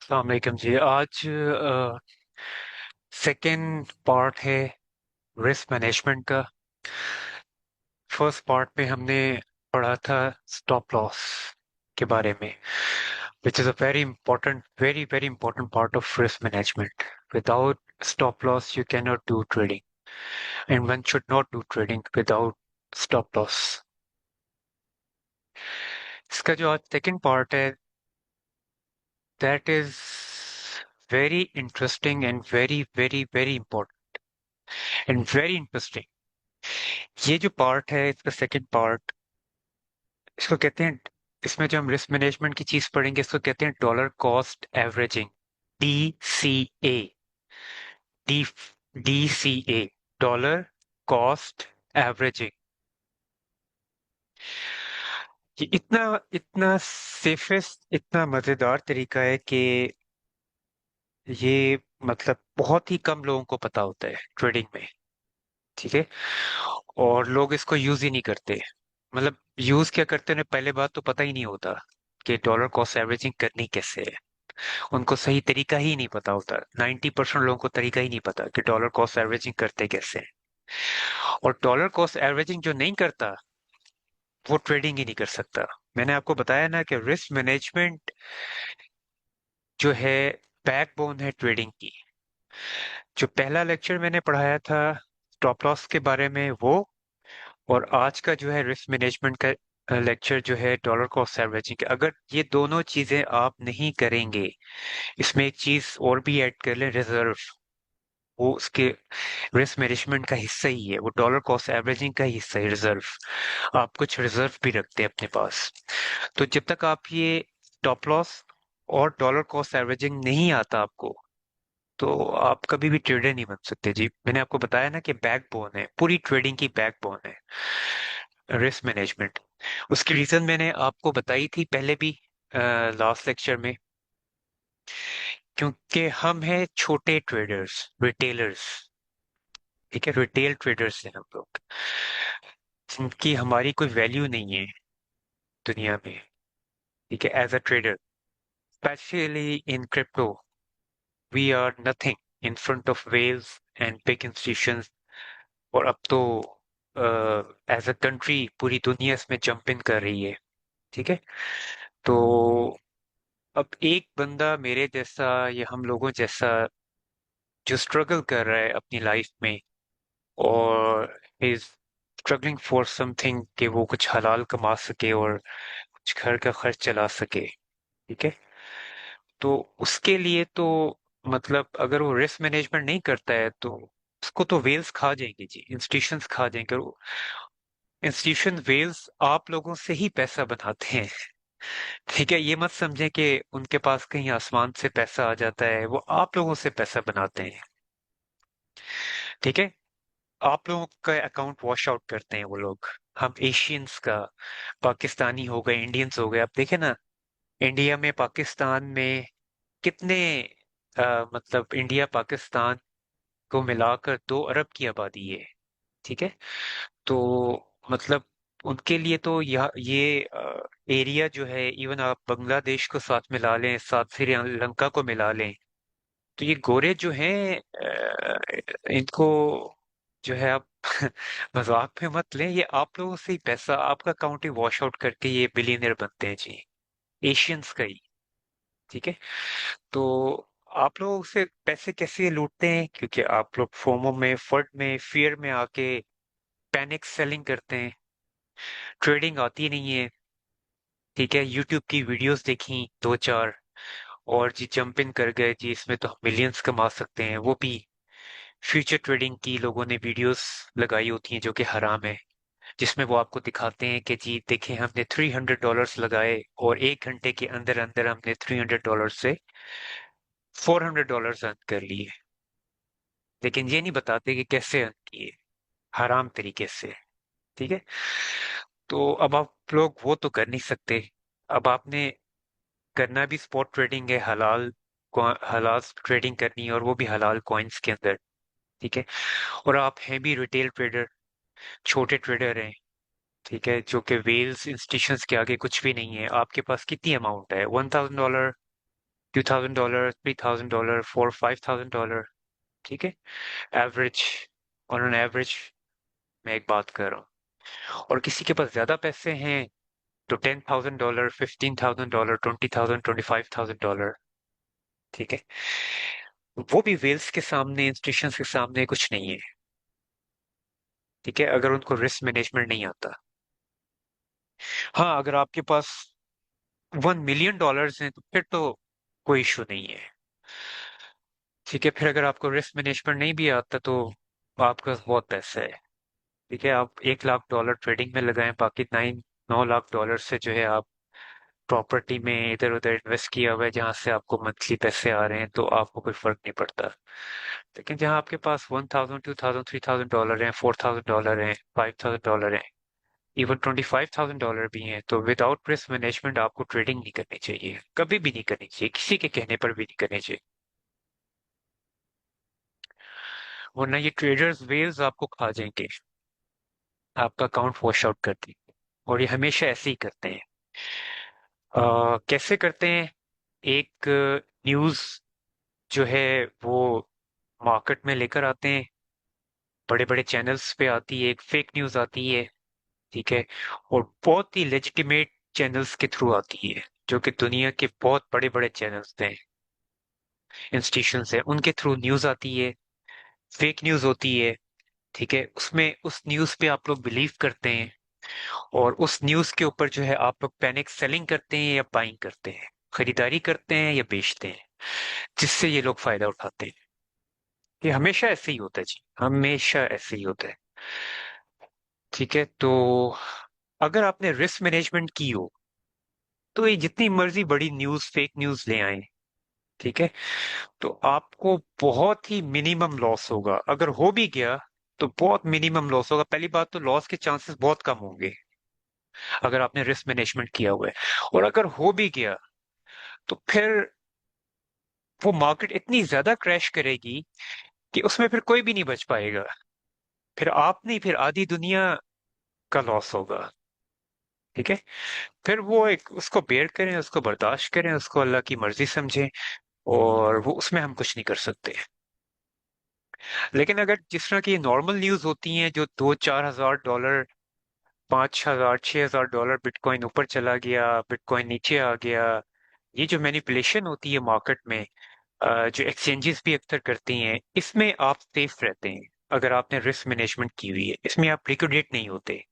अस्सलाम वालेकुम जी। आज सेकंड पार्ट है रिस्क मैनेजमेंट का। फर्स्ट पार्ट में हमने पढ़ा था स्टॉप लॉस के बारे में, which is a very important, very very important part of risk management. Without stop loss you can not do trading, and one should not do trading without stop loss. इसका जो आज second part है, that is very interesting and very very very important and very interesting. ये जो part है, इसका second part, इसको कहते हैं, इसमें जो हम रिस्क मैनेजमेंट की चीज पढ़ेंगे इसको कहते हैं dollar cost averaging, DCA। D DCA, dollar cost averaging. ये इतना इतना सेफेस्ट, इतना मजेदार तरीका है कि ये मतलब बहुत ही कम लोगों को पता होता है ट्रेडिंग में। ठीक है, और लोग इसको यूज ही नहीं करते। मतलब यूज क्या करते हैं, उन्हें पहले बात तो पता ही नहीं होता कि डॉलर कॉस्ट एवरेजिंग करनी कैसे है। उनको सही तरीका ही नहीं पता होता। 90% लोगों को तरीका ही नहीं पता कि डॉलर कॉस्ट एवरेजिंग करते कैसे हैं। और डॉलर कॉस्ट एवरेजिंग जो नहीं करता, वो ट्रेडिंग ही नहीं कर सकता। मैंने आपको बताया ना कि रिस्क मैनेजमेंट जो है बैकबोन है ट्रेडिंग की। जो पहला लेक्चर मैंने पढ़ाया था स्टॉप लॉस के बारे में, वो और आज का जो है रिस्क मैनेजमेंट का लेक्चर जो है डॉलर कॉस्ट एवरेजिंग, अगर ये दोनों चीजें आप नहीं करेंगे, इसमें एक चीज और भी ऐड कर लें, रिजर्व। वो उसके रिस्क मैनेजमेंट का हिस्सा ही है, वो डॉलर कॉस्ट एवरेजिंग का ही हिस्सा है, रिजर्व। आप कुछ रिजर्व भी रखते हैं अपने पास। तो जब तक आप ये स्टॉप लॉस और डॉलर कॉस्ट एवरेजिंग नहीं आता आपको, तो आप कभी भी ट्रेडर नहीं बन सकते जी। मैंने आपको बताया ना कि बैकबोन है, पूरी ट्रेडिंग की बैकबोन है रिस्क मैनेजमेंट। उसकी रीजन मैंने आपको बताई थी पहले भी, लास्ट लेक्चर में। क्योंकि हम हैं छोटे ट्रेडर्स, रिटेलर्स। ठीक है, रिटेल ट्रेडर्स हैं हम लोग, जिनकी हमारी कोई वैल्यू नहीं है दुनिया में। ठीक है, as a trader, specially in crypto, we are nothing in front of whales and big institutions. और अब तो एज अ कंट्री पूरी दुनिया इसमें जंप इन कर रही है। ठीक है, तो अब एक बंदा मेरे जैसा या हम लोगों जैसा जो स्ट्रगल कर रहा है अपनी लाइफ में, और इज स्ट्रगलिंग फॉर समथिंग कि वो कुछ हलाल कमा सके और कुछ घर का खर्च चला सके। ठीक है, तो उसके लिए तो मतलब अगर वो रिस्क मैनेजमेंट नहीं करता है तो उसको तो वेल्स खा जाएंगे जी, इंस्टीट्यूशंस खा जाएंगे। इंस्टीट्यूशन वेल्स आप लोगों से ही पैसा बनाते हैं। ठीक है, ये मत समझें कि उनके पास कहीं आसमान से पैसा आ जाता है, वो आप लोगों से पैसा बनाते हैं। ठीक है, आप लोगों का अकाउंट वॉश आउट करते हैं वो लोग। हम एशियंस का, पाकिस्तानी हो गए, इंडियंस हो गए, आप देखें ना, इंडिया में पाकिस्तान में कितने मतलब इंडिया पाकिस्तान को मिलाकर 2 अरब की आबादी है। ठीक है, तो मतलब उनके लिए तो ये एरिया जो है, इवन आप बांग्लादेश को साथ मिला लें, साथ श्रीलंका को मिला लें, तो ये गोरे जो हैं, इनको जो है आप मजाक में मत लें, ये आप लोगों से ही पैसा, आपका अकाउंट ही वॉश आउट करके ये बिलियनर बनते हैं जी, एशियंस का ही। ठीक है, तो आप लोग से पैसे कैसे लूटते हैं, क्योंकि आप लोग फोमो में, फर्ड में, फियर में आके पैनिक सेलिंग करते हैं। ट्रेडिंग आती नहीं है। ठीक है, यूट्यूब की वीडियोस देखी 2 4, और जी जंप इन कर गए जी, इसमें तो हम मिलियंस कमा सकते हैं। वो भी फ्यूचर ट्रेडिंग की लोगों ने वीडियोस लगाई होती हैं जो कि हराम है, जिसमें वो आपको दिखाते हैं कि जी देखें, हमने $300 लगाए और 1 घंटे के अंदर अंदर हमने $300 से $400 अर्न कर लिए। लेकिन ये नहीं बताते कि कैसे अर्न किए, हराम तरीके से। ठीक है, तो अब आप लोग वो तो कर नहीं सकते। अब आपने करना भी स्पॉट ट्रेडिंग है, हलाल हलाल ट्रेडिंग करनी है, और वो भी हलाल कॉइन्स के अंदर। ठीक है, और आप हैं भी रिटेल ट्रेडर, छोटे ट्रेडर हैं। ठीक है, जो कि वेल्स इंस्टीट्यूशंस के आगे कुछ भी नहीं है। आपके पास कितनी अमाउंट है, $1,000, $2,000, $3,000, $4,000, $5,000। ठीक है, एवरेज, ऑन एन एवरेज मैं एक बात कर रहा हूँ। और किसी के पास ज्यादा पैसे हैं तो $10,000, $15,000, $20,000, $25,000। ठीक है, वो भी वेल्स के सामने, इंस्टीट्यूशन के सामने कुछ नहीं है। ठीक है, अगर उनको रिस्क मैनेजमेंट नहीं आता। हाँ, अगर आपके पास $1 मिलियन हैं तो फिर तो कोई इशू नहीं है। ठीक है, फिर अगर आपको रिस्क मैनेजमेंट नहीं भी आता तो आपके पास बहुत पैसा है। ठीक है, आप $1 लाख ट्रेडिंग में लगाएं, बाकी 9 लाख डॉलर से जो है आप प्रॉपर्टी में इधर उधर इन्वेस्ट किया हुआ है, जहां से आपको मंथली पैसे आ रहे हैं, तो आपको कोई फर्क नहीं पड़ता। लेकिन जहां आपके पास 1,000, 2,000, $3,000 हैं, $4,000 हैं, $5,000 हैं, इवन $25,000 भी हैं, तो विदाउट रिस्क मैनेजमेंट आपको ट्रेडिंग नहीं करनी चाहिए, कभी भी नहीं करनी चाहिए, किसी के कहने पर भी नहीं करनी चाहिए। वरना ये ट्रेडर्स वेल्स आपको खा जाएंगे, आपका अकाउंट वॉश आउट कर देंगे। और ये हमेशा ऐसे ही करते हैं। कैसे करते हैं? एक न्यूज़ जो है वो मार्केट में लेकर आते हैं, बड़े बड़े चैनल्स पे आती है, एक फेक न्यूज़ आती है। ठीक है, और बहुत ही लेजिटिमेट चैनल्स के थ्रू आती है, जो कि दुनिया के बहुत बड़े बड़े चैनल्स हैं, इंस्टीट्यूशंस हैं, उनके थ्रू न्यूज़ आती है, फेक न्यूज़ होती है। ठीक है, उसमें उस न्यूज़ पे आप लोग बिलीव करते हैं, और उस न्यूज़ के ऊपर जो है आप लोग पैनिक सेलिंग करते हैं या बाइंग करते हैं, खरीदारी करते हैं या बेचते हैं, जिससे ये लोग फायदा उठाते हैं। ये हमेशा ऐसे ही होता है जी, हमेशा ऐसे ही होता है। ठीक है, तो अगर आपने रिस्क मैनेजमेंट की हो तो ये जितनी मर्जी बड़ी न्यूज़, फेक न्यूज़ ले आए, ठीक है, तो आपको बहुत ही मिनिमम लॉस होगा। अगर हो भी गया तो बहुत मिनिमम लॉस होगा। पहली बात तो लॉस के चांसेस बहुत कम होंगे अगर आपने रिस्क मैनेजमेंट किया हुआ है। और अगर हो भी गया तो फिर वो मार्केट इतनी ज्यादा क्रैश करेगी कि उसमें फिर कोई भी नहीं बच पाएगा। फिर आप नहीं, फिर आधी दुनिया का लॉस होगा। ठीक है, फिर वो एक उसको बेयर करें, उसको बर्दाश्त करें, उसको अल्लाह की मर्जी समझें, और वो उसमें हम कुछ नहीं कर सकते। लेकिन अगर जिस तरह की नॉर्मल न्यूज होती हैं, जो 2-4 हजार डॉलर, 5,000, 6,000 डॉलर, बिटकॉइन ऊपर चला गया, बिटकॉइन नीचे आ गया, ये जो मैनिपुलेशन होती है मार्केट में, जो एक्सचेंजेस भी अक्सर करती हैं, इसमें आप सेफ रहते हैं। अगर आपने रिस्क मैनेजमेंट की हुई है, इसमें आप लिक्विडेट नहीं होते,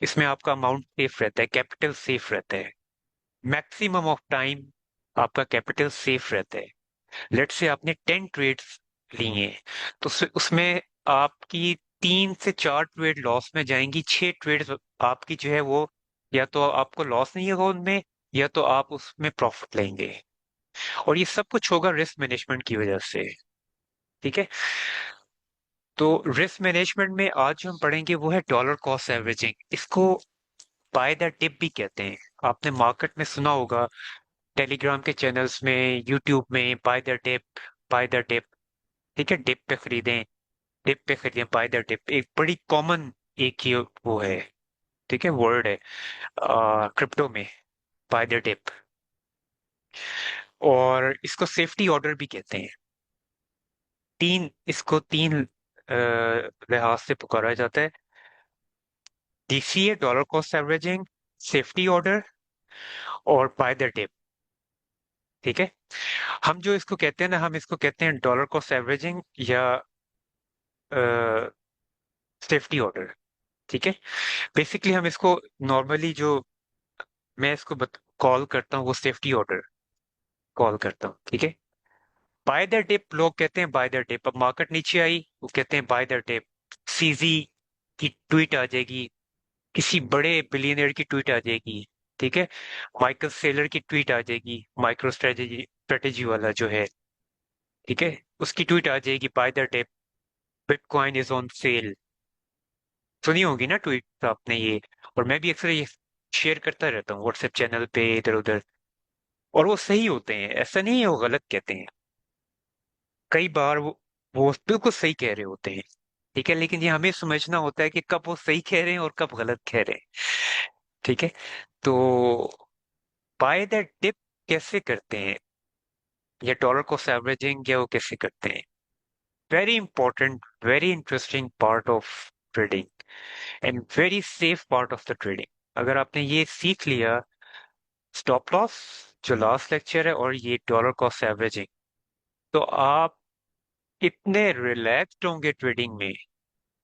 इसमें आपका अमाउंट सेफ रहता है, कैपिटल सेफ रहता है, मैक्सिमम ऑफ टाइम आपका कैपिटल सेफ रहता है। लेट से आपने 10 ट्रेड्स लिए, तो उसमें आपकी 3 से 4 ट्रेड लॉस में जाएंगी, 6 ट्रेड आपकी जो है वो, या तो आपको लॉस नहीं होगा उनमें, या तो आप उसमें प्रॉफिट लेंगे। और ये सब कुछ होगा रिस्क मैनेजमेंट की वजह से। ठीक है, तो रिस्क मैनेजमेंट में आज जो हम पढ़ेंगे वो है डॉलर कॉस्ट एवरेजिंग। इसको बाय द डिप भी कहते हैं। आपने मार्केट में सुना होगा, टेलीग्राम के चैनल्स में, यूट्यूब में, buy the dip, buy the dip. ठीक है, डिप पे खरीदें, डिप पे खरीदें, बाय द डिप एक बड़ी कॉमन एक ही वो है। ठीक है, वर्ड है क्रिप्टो में, बाय द डिप। और इसको सेफ्टी ऑर्डर भी कहते हैं। इसको तीन लिहाज से पुकारा जाता है: DCA, dollar cost averaging, safety order, और बाय द डिप। ठीक है, हम जो इसको कहते हैं ना, हम इसको कहते हैं डॉलर कॉस्ट एवरेजिंग या सेफ्टी ऑर्डर। ठीक है, बेसिकली हम इसको नॉर्मली जो मैं इसको कॉल करता हूँ वो सेफ्टी ऑर्डर कॉल करता हूँ। ठीक है, बाय द डिप लोग कहते हैं बाय द डिप। अब मार्केट नीचे आई, वो कहते हैं बाय द डिप। सीजी की ट्वीट आ जाएगी, किसी बड़े बिलियनर की ट्वीट आ जाएगी। ठीक है, माइकल सेलर की ट्वीट आ जाएगी, माइक्रो स्ट्रेटेजी स्ट्रेटेजी वाला जो है। ठीक है, उसकी ट्वीट आ जाएगी, buy the dip, bitcoin is on sale. सुनी होगी ना ट्वीट आपने ये। और मैं भी अक्सर ये शेयर करता रहता हूँ व्हाट्सएप चैनल पे, इधर उधर। और वो सही होते हैं, ऐसा नहीं है वो गलत कहते हैं। कई बार वो बिल्कुल सही कह रहे होते हैं। ठीक है, लेकिन ये हमें समझना होता है कि कब वो सही कह रहे हैं और कब गलत कह रहे हैं। ठीक है, तो बाय द डिप कैसे करते हैं? या डॉलर कॉस्ट एवरेजिंग, या वो कैसे करते हैं? Very important, very interesting part of trading and very safe part of the trading. अगर आपने ये सीख लिया, स्टॉप लॉस जो लास्ट लेक्चर है और ये डॉलर कॉस्ट एवरेजिंग, तो आप इतने रिलैक्स्ड होंगे ट्रेडिंग में।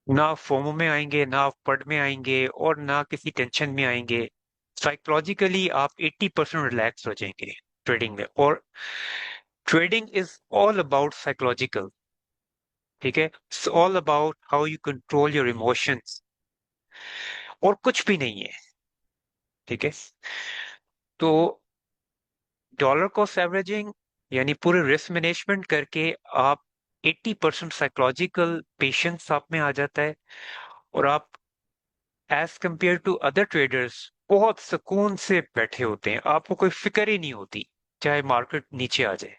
ना फोमो में आएंगे, ना पड में आएंगे, और ना किसी टेंशन में आएंगे। साइकोलॉजिकली आप 80% रिलैक्स हो जाएंगे ट्रेडिंग में। और trading is all about psychological, ठीक है? It's all about how you control your emotions, और कुछ भी नहीं है, ठीक है? तो डॉलर कॉस्ट एवरेजिंग यानी पूरे रिस्क मैनेजमेंट करके आप 80% साइकोलॉजिकल पेशेंस आप में आ जाता है, और आप as compare to other traders बहुत सुकून से बैठे होते हैं। आपको कोई फिक्र ही नहीं होती चाहे मार्केट नीचे आ जाए,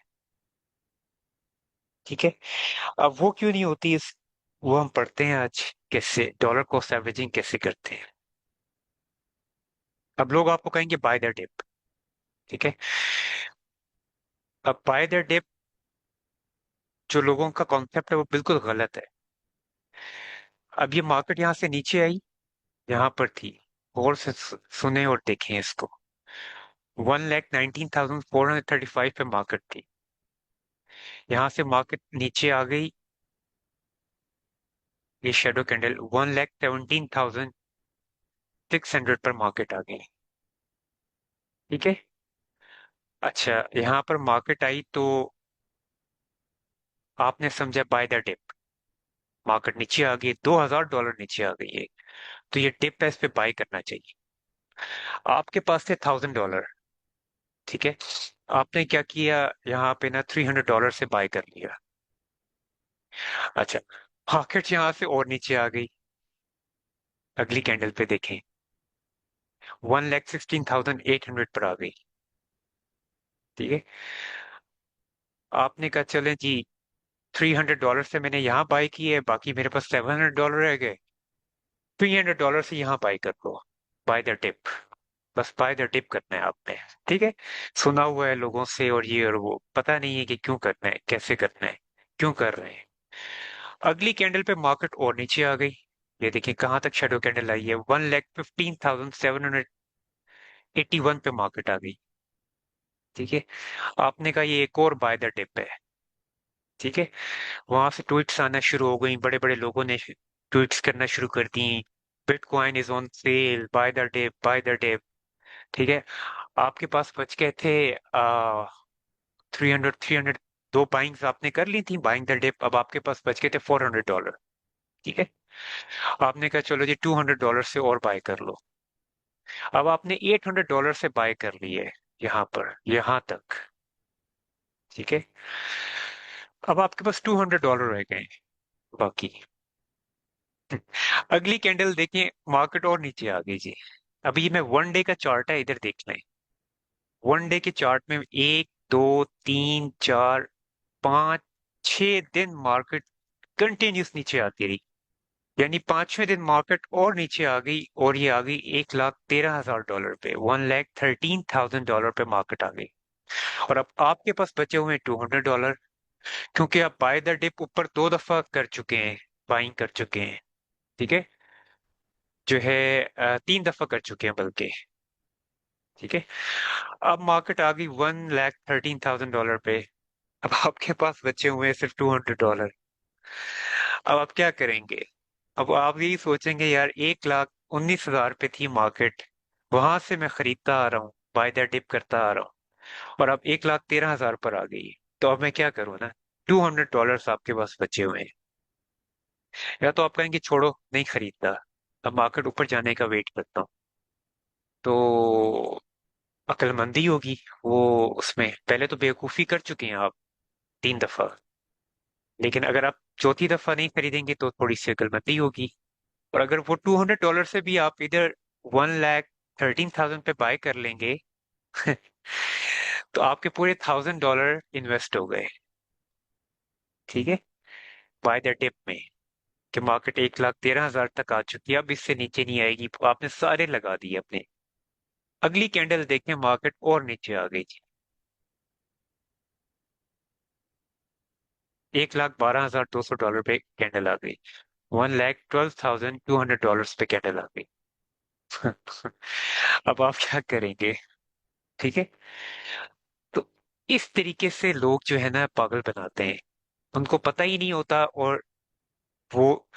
ठीक है? अब वो क्यों नहीं होती, इस वो हम पढ़ते हैं आज, कैसे डॉलर कॉस्ट एवरेजिंग कैसे करते हैं। अब लोग आपको कहेंगे बाय द डिप, ठीक है? अब बाय द डिप जो लोगों का कॉन्सेप्ट है वो बिल्कुल गलत है। अब ये मार्केट यहाँ से नीचे आई, यहाँ पर थी, गौर से सुने और देखें इसको। 1,19,435 पे मार्केट थी, यहाँ से मार्केट नीचे आ गई। ये शेडो कैंडल 1,17,600 पर मार्केट आ गई, ठीक है? अच्छा, यहाँ पर मार्केट आई तो आपने समझा बाय द डिप, मार्केट नीचे आ गई, $2,000 नीचे आ गई है, तो ये डिप है, इस पे बाय करना चाहिए। आपके पास थे $1,000, ठीक है? आपने क्या किया, यहाँ पे ना $300 से बाय कर लिया। अच्छा, मार्केट यहाँ से और नीचे आ गई, अगली कैंडल पे देखें, 1,16,800 पर आ गई, ठीक है? आपने कहा चलें जी, $300 से मैंने यहाँ बाय की है, बाकी मेरे पास $700 रह गए, $300 से यहाँ बाय कर लो, बाय द टिप। बस बाय द टिप करना है आपने, ठीक है? सुना हुआ है लोगों से और ये और वो, पता नहीं है कि क्यों करना है, कैसे करना है, क्यों कर रहे हैं। अगली कैंडल पे मार्केट और नीचे आ गई, ये देखिए कहाँ तक शेडो कैंडल आई है, 1,15,781 पे मार्केट आ गई, ठीक है? आपने कहा ये एक और बाय द टिप है, ठीक है? वहां से ट्वीट्स आना शुरू हो गई, बड़े बड़े लोगों ने ट्वीट्स करना शुरू कर दी, bitcoin is on sale, buy the dip, buy the dip, ठीक है? आपके पास बच गए थे 300 दो बाइंग्स आपने कर ली थी बाइंग द डिप, अब आपके पास बच गए थे $400, ठीक है? आपने कहा चलो जी $200 से और बाय कर लो। अब आपने $800 से बाय कर लिए यहाँ पर, यहाँ तक, ठीक है? अब आपके पास $200 रह गए बाकी। अगली कैंडल देखिए, मार्केट और नीचे आ गई जी। अभी ये मैं वन डे का चार्ट है, इधर देख लें। वन डे के चार्ट में 1, 2, 3, 4, 5, 6 दिन मार्केट कंटिन्यूस नीचे आती रही, यानी पांचवें दिन मार्केट और नीचे आ गई, और ये आ गई $1,13,000 पे, $1,13,000 पे मार्केट आ गई। और अब आपके पास बचे हुए हैं $200, क्योंकि आप बाय द डिप ऊपर दो दफा कर चुके हैं, बाइंग कर चुके हैं, ठीक है? जो है तीन दफा कर चुके हैं बल्कि, ठीक है? अब मार्केट आ गई $1,13,000 पे, अब आपके पास बचे हुए हैं सिर्फ $200। अब आप क्या करेंगे? अब आप यही सोचेंगे यार 1,19,000 पे थी मार्केट, वहां से मैं खरीदता आ रहा हूँ, बाय द डिप करता आ रहा हूँ, और अब 1,13,000 पर आ गई है, तो अब मैं क्या करूँ ना? $200 आपके पास बचे हुए हैं। या तो आप कहेंगे छोड़ो नहीं खरीदता, अब मार्केट ऊपर जाने का वेट करता हूँ, तो अक्लमंदी होगी वो। उसमें पहले तो बेवकूफी कर चुके हैं आप तीन दफा, लेकिन अगर आप चौथी दफा नहीं खरीदेंगे तो थोड़ी सी अक्लमंदी होगी। और अगर वो $200 से भी आप इधर 1,13,000 पे बाय कर लेंगे तो आपके पूरे $1,000 इन्वेस्ट हो गए, ठीक है? बाय द टिप में, कि मार्केट 1,13,000 तक आ चुकी है, अब इससे नीचे नहीं आएगी, आपने सारे लगा दिए अपने। अगली कैंडल देखें, मार्केट और नीचे आ गई, $1,12,200 पे कैंडल आ गई। $1,12,200 पे कैंडल आ गई। अब आप क्या करेंगे? ठीक है। तो इस तरीके से लोग जो है ना पागल बनाते हैं, उनको पता ही नहीं होता, और वो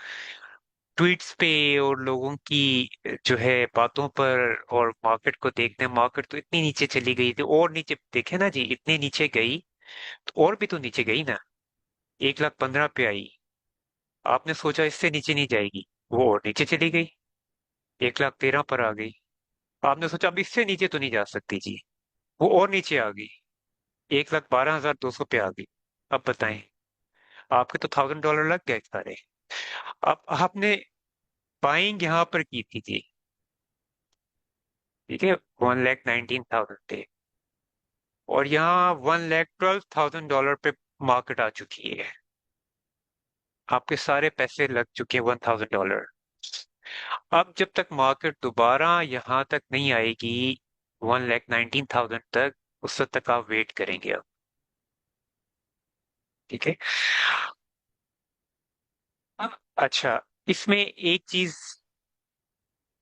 ट्वीट्स पे और लोगों की जो है बातों पर, और मार्केट को देखते हैं, मार्केट तो इतनी नीचे चली गई थी, और नीचे देखे ना जी, इतने नीचे गई, तो और भी तो नीचे गई ना। 1,15,000 पे आई, आपने सोचा इससे नीचे नहीं जाएगी, वो और नीचे चली गई, 1,13,000 पर आ गई। आपने सोचा अब इससे नीचे तो नहीं जा सकती जी, वो और नीचे आ गई, 1,12,200 पे आ गई। अब बताएं, आपके तो $1,000 लग गए सारे। अब आपने बाइंग यहाँ पर की थी जी, ठीक है, 1,19,000 पे, और यहाँ $1,12,000 पे मार्केट आ चुकी है। आपके सारे पैसे लग चुके हैं, $1,000। अब जब तक मार्केट दोबारा यहाँ तक नहीं आएगी, 1,19,000 तक, उस वक्त तक आप वेट करेंगे अब। ठीक है। अब अच्छा, इसमें एक चीज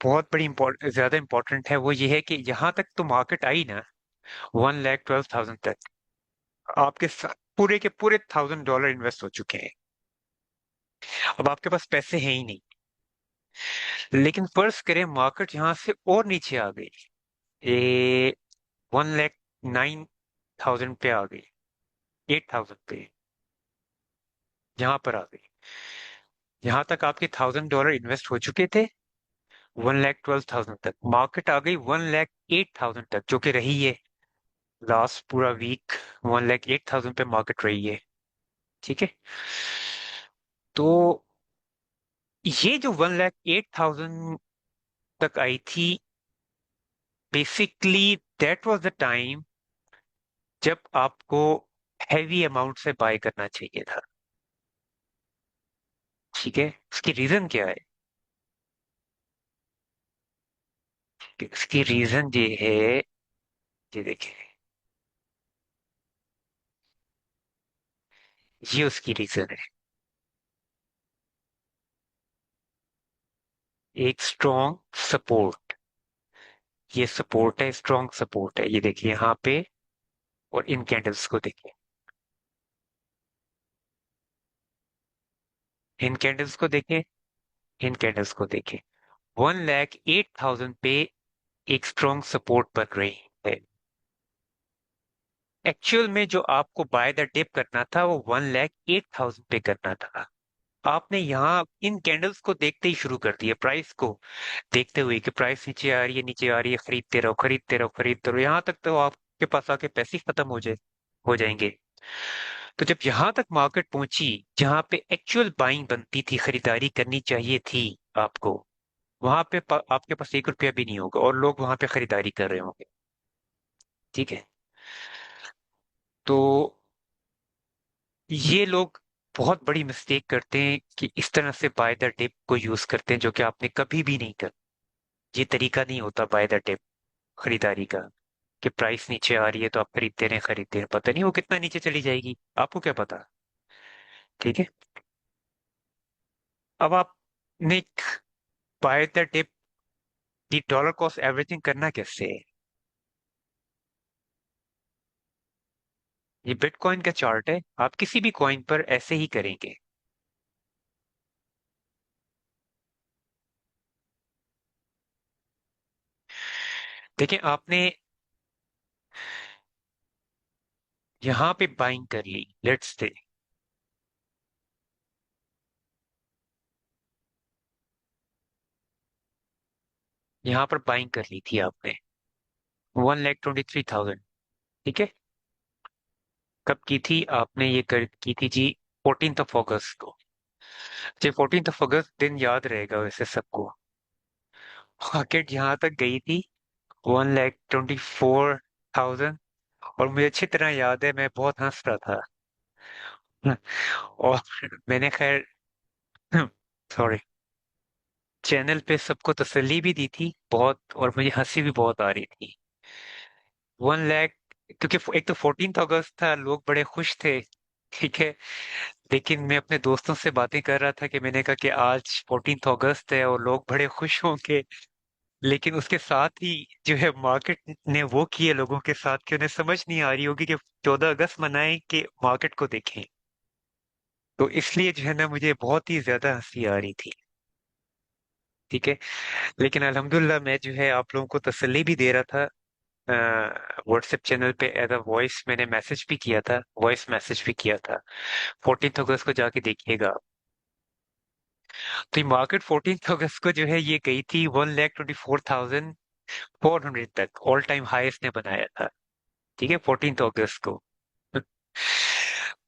बहुत बड़ी ज्यादा इंपॉर्टेंट है, वो ये है कि यहाँ तक तो मार्केट आई ना, 1,12,000 तक, आपके पूरे के पूरे $1,000 इन्वेस्ट हो चुके हैं। अब आपके पास पैसे हैं ही नहीं। लेकिन फर्ज करें मार्केट यहाँ से और नीचे आ गई, ये 1,09,000 पे आ गई, 8,000 पे यहाँ पर आ गई। यहाँ तक आपके $1,000 इन्वेस्ट हो चुके थे, 1,12,000 तक मार्केट आ गई, 1,08,000 तक, जो कि रही है लास्ट पूरा वीक, 1,08,000 पे मार्केट रही है। ठीक है। तो ये जो 1,08,000 तक आई थी, basically that was the time जब आपको हैवी अमाउंट से बाय करना चाहिए था। ठीक है। इसकी रीजन क्या है? इसकी रीजन ये है, ये देखिए, ये उसकी रीजन है। एक स्ट्रॉन्ग सपोर्ट, ये सपोर्ट है, स्ट्रॉन्ग सपोर्ट है, ये देखिए यहाँ पे, और इन कैंडल्स को देखिए, इन कैंडल्स को देखिए, इन कैंडल्स को देखिए, 1,08,000 पे एक स्ट्रॉन्ग सपोर्ट बन रही है। एक्चुअल में जो आपको बाय द डिप करना था, वो 1,08,000 पे करना था। आपने यहाँ इन कैंडल्स को देखते ही शुरू कर दिया, प्राइस को देखते हुए कि प्राइस नीचे आ रही है, नीचे आ रही है, खरीदते रहो, खरीदते रहो, खरीदते रहो, यहाँ तक तो आपके पास आके पैसे ही खत्म हो जाएंगे। तो जब यहाँ तक मार्केट पहुंची, जहां पे एक्चुअल बाइंग बनती थी, खरीदारी करनी चाहिए थी आपको, वहां पे आपके पास ₹1 भी नहीं होगा, और लोग वहां पे खरीदारी कर रहे होंगे। ठीक है। तो ये लोग बहुत बड़ी मिस्टेक करते हैं कि इस तरह से बाय द डिप को यूज करते हैं, जो कि आपने कभी भी नहीं कर। ये तरीका नहीं होता बाय द डिप खरीदारी का, कि प्राइस नीचे आ रही है तो आप खरीदते रहे, खरीदते रहे, पता नहीं वो कितना नीचे चली जाएगी, आपको क्या पता। ठीक है। अब आपने buy the dip the dollar cost averaging करना कैसे है? ये बिटकॉइन का चार्ट है, आप किसी भी कॉइन पर ऐसे ही करेंगे। देखिए, आपने यहाँ पे बाइंग कर ली, लेट्स से, यहाँ पर बाइंग कर ली थी आपने, 1,23,000। ठीक है। कब की थी आपने ये की थी जी? 14th of August को। जी, 14th of August दिन याद रहेगा वैसे सबको। मार्केट यहाँ तक गई थी, 1,24,000, और मुझे अच्छी तरह याद है, मैं बहुत हंस रहा था। और मैंने खैर सॉरी, चैनल पे सबको तसल्ली भी दी थी बहुत, और मुझे हंसी भी बहुत आ रही थी। 1 लाख, क्योंकि एक तो 14th अगस्त था, लोग बड़े खुश थे। ठीक है। लेकिन मैं अपने दोस्तों से बातें कर रहा था कि मैंने कहा कि आज 14 अगस्त है और लोग बड़े खुश होंगे। लेकिन उसके साथ ही जो है मार्केट ने वो किए लोगों के साथ कि उन्हें समझ नहीं आ रही होगी कि 14 अगस्त मनाएं कि मार्केट को देखें। तो इसलिए जो है ना मुझे बहुत ही ज्यादा हंसी आ रही थी। ठीक है। लेकिन अल्हम्दुलिल्लाह मैं जो है आप लोगों को तसल्ली भी दे रहा था। व्हाट्सएप चैनल पे एज अ वॉइस मैंने मैसेज भी किया था, वॉइस मैसेज भी किया था। 14 अगस्त को जाके देखिएगा। तो ये मार्केट 14 अगस्त को जो है ये गई थी 1,24,400 तक, ऑल टाइम हाई इसने बनाया था। ठीक है, 14 अगस्त को।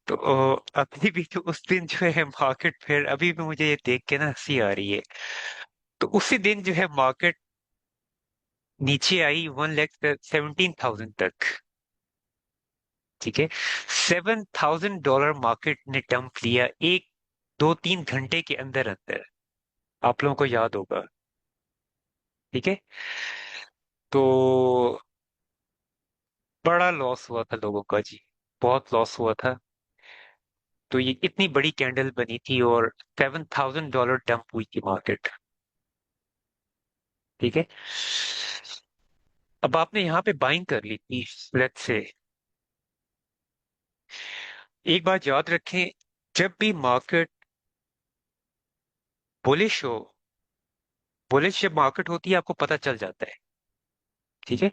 तो अभी भी तो उस दिन जो है मार्केट, फिर अभी भी मुझे ये देख के ना हंसी आ रही है। तो उसी दिन जो है मार्केट नीचे आई 1,17,000 तक। ठीक है, $7,000 मार्केट ने डंप लिया एक 2-3 घंटे के अंदर अंदर। आप लोगों को याद होगा। ठीक है। तो बड़ा लॉस हुआ था लोगों का जी, बहुत लॉस हुआ था। तो ये इतनी बड़ी कैंडल बनी थी और $7,000 डंप हुई थी मार्केट। ठीक है। अब आपने यहाँ पे बाइंग कर ली थी, लेट्स से। एक बात याद रखें, जब भी मार्केट बुलिश हो, बुलिश जब मार्केट होती है आपको पता चल जाता है। ठीक है।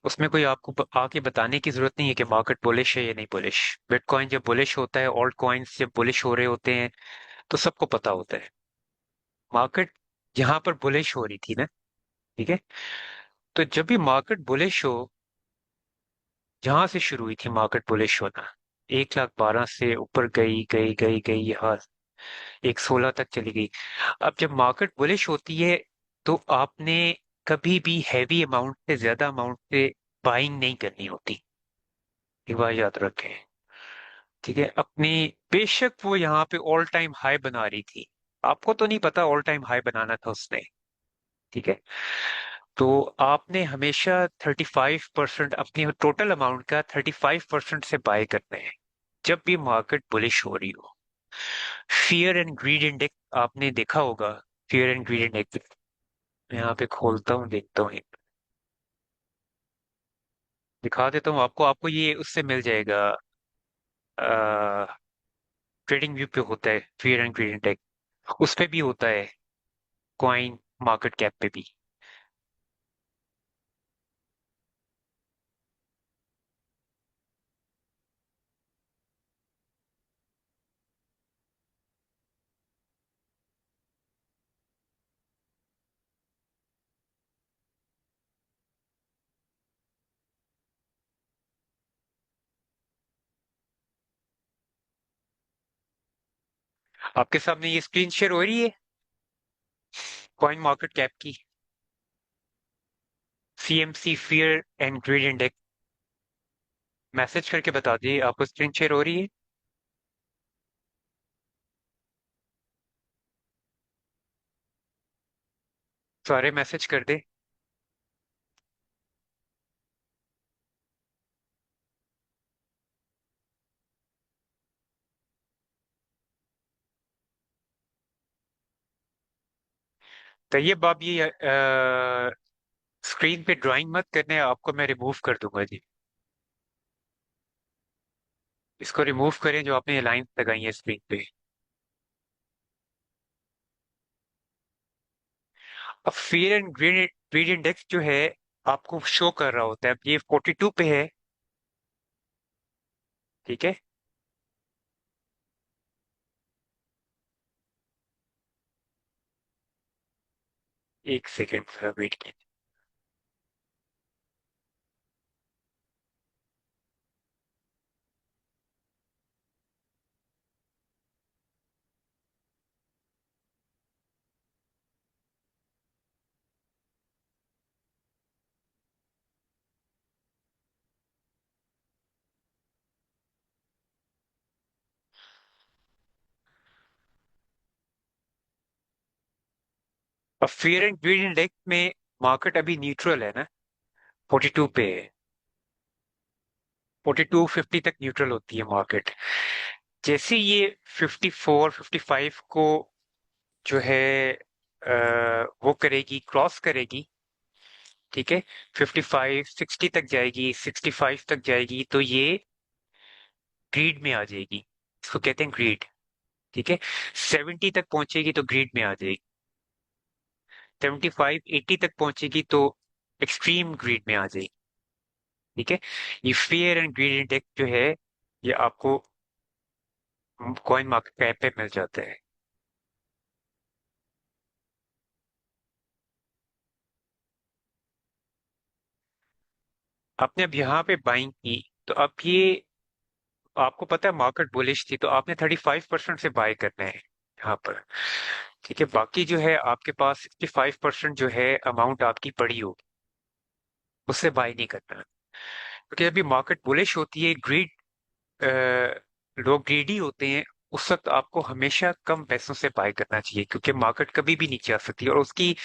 उसमें कोई आपको आके बताने की जरूरत नहीं है कि मार्केट बुलिश है या नहीं बुलिश। बिटकॉइन जब बुलिश होता है, ऑल्ट कॉइन्स जब बुलिश हो रहे होते हैं, तो सबको पता होता है। मार्केट यहाँ पर बुलिश हो रही थी ना। ठीक है। तो जब भी मार्केट बुलिश हो, जहां से शुरू हुई थी मार्केट बुलिश होना, 1,12,000 से ऊपर गई गई गई गई, यहाँ 1,16 तक चली गई। अब जब मार्केट बुलिश होती है तो आपने कभी भी हैवी अमाउंट से, ज्यादा अमाउंट से बाइंग नहीं करनी होती। एक बार याद रखें। ठीक है, अपनी, बेशक वो यहाँ पे ऑल टाइम हाई बना रही थी, आपको तो नहीं पता ऑल टाइम हाई बनाना था उसने। ठीक है। तो आपने हमेशा 35%, अपनी टोटल अमाउंट का 35% से बाय करना है जब भी मार्केट बुलिश हो रही हो। फियर एंड ग्रीड इंडेक्स आपने देखा होगा। फियर एंड ग्रीड इंडेक्स मैं यहाँ पे खोलता हूँ, देखता हूँ, दिखा देता हूँ आपको। आपको ये उससे मिल जाएगा, ट्रेडिंग व्यू पे होता है फियर एंड ग्रीड इंडेक्स, उस पे भी होता है, कॉइन मार्केट कैप पे भी। आपके सामने ये स्क्रीन शेयर हो रही है कॉइन मार्केट कैप की, CMC fear and grid index. Message करके बता दिए आपको स्क्रीन शेयर हो रही है। सारे मैसेज कर दे। तैयब आप ये स्क्रीन पे ड्राइंग मत करने, आपको मैं रिमूव कर दूंगा जी। इसको रिमूव करें जो आपने ये लाइन लगाई है स्क्रीन पे। अब fear and greed greed index जो है आपको शो कर रहा होता है, अब ये 42 पे है। ठीक है। एक सेकेंड वेट कीजिए। अब फियर एंड ग्रीड इंडेक्स में मार्केट अभी न्यूट्रल है ना, 42 पे है। 4250 तक न्यूट्रल होती है मार्केट। जैसे ये 54 55 को जो है वो करेगी, क्रॉस करेगी, ठीक है, 55 60 तक जाएगी, 65 तक जाएगी, तो ये ग्रीड में आ जाएगी। इसको कहते हैं ग्रीड। ठीक है, 70 तक पहुंचेगी तो ग्रीड में आ जाएगी। 75 80 तक पहुंचेगी तो एक्सट्रीम ग्रीड में आ जाएगी। ठीक है, ये फेयर एंड ग्रीड इंडेक्स जो है, ये आपको कॉइन मार्केट कैप पे मिल जाता है। आपने अब यहाँ पे बाइंग की, तो अब ये आपको पता है मार्केट बुलिश थी, तो आपने 35% से बाय करना है यहाँ पर। ठीक है, बाकी जो है आपके पास 65% जो है अमाउंट आपकी पड़ी होगी, उससे बाय नहीं करना। क्योंकि अभी मार्केट बुलिश होती है, ग्रीड, लोग ग्रीडी होते हैं, उस वक्त आपको हमेशा कम पैसों से बाय करना चाहिए, क्योंकि मार्केट कभी भी नीचे आ सकती है। और उसकी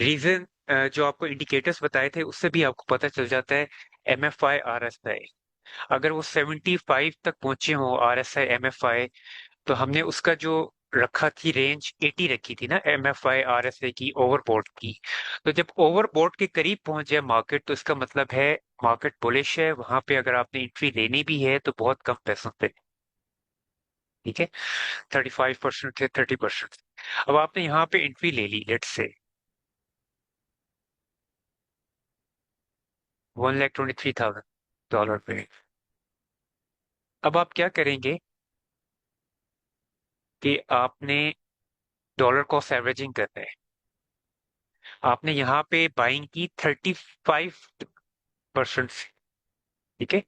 रीजन जो आपको इंडिकेटर्स बताए थे उससे भी आपको पता चल जाता है। MFI RSI, अगर वो 75 तक पहुंचे हो, RSI MFI, तो हमने उसका जो रखा थी रेंज 80 रखी थी ना, MFI RSI की, ओवरबॉट की। तो जब ओवरबॉट के करीब पहुंच जाए मार्केट, तो इसका मतलब है मार्केट बुलिश है। वहां पे अगर आपने एंट्री लेनी भी है तो बहुत कम पैसों पे। ठीक है, 35% से 30%। अब आपने यहाँ पे एंट्री ले ली, लेट्स से $1,23,000 पे। अब आप क्या करेंगे कि आपने डॉलर कॉस्ट एवरेजिंग करना है। आपने यहाँ पे बाइंग की 35% से। ठीक है,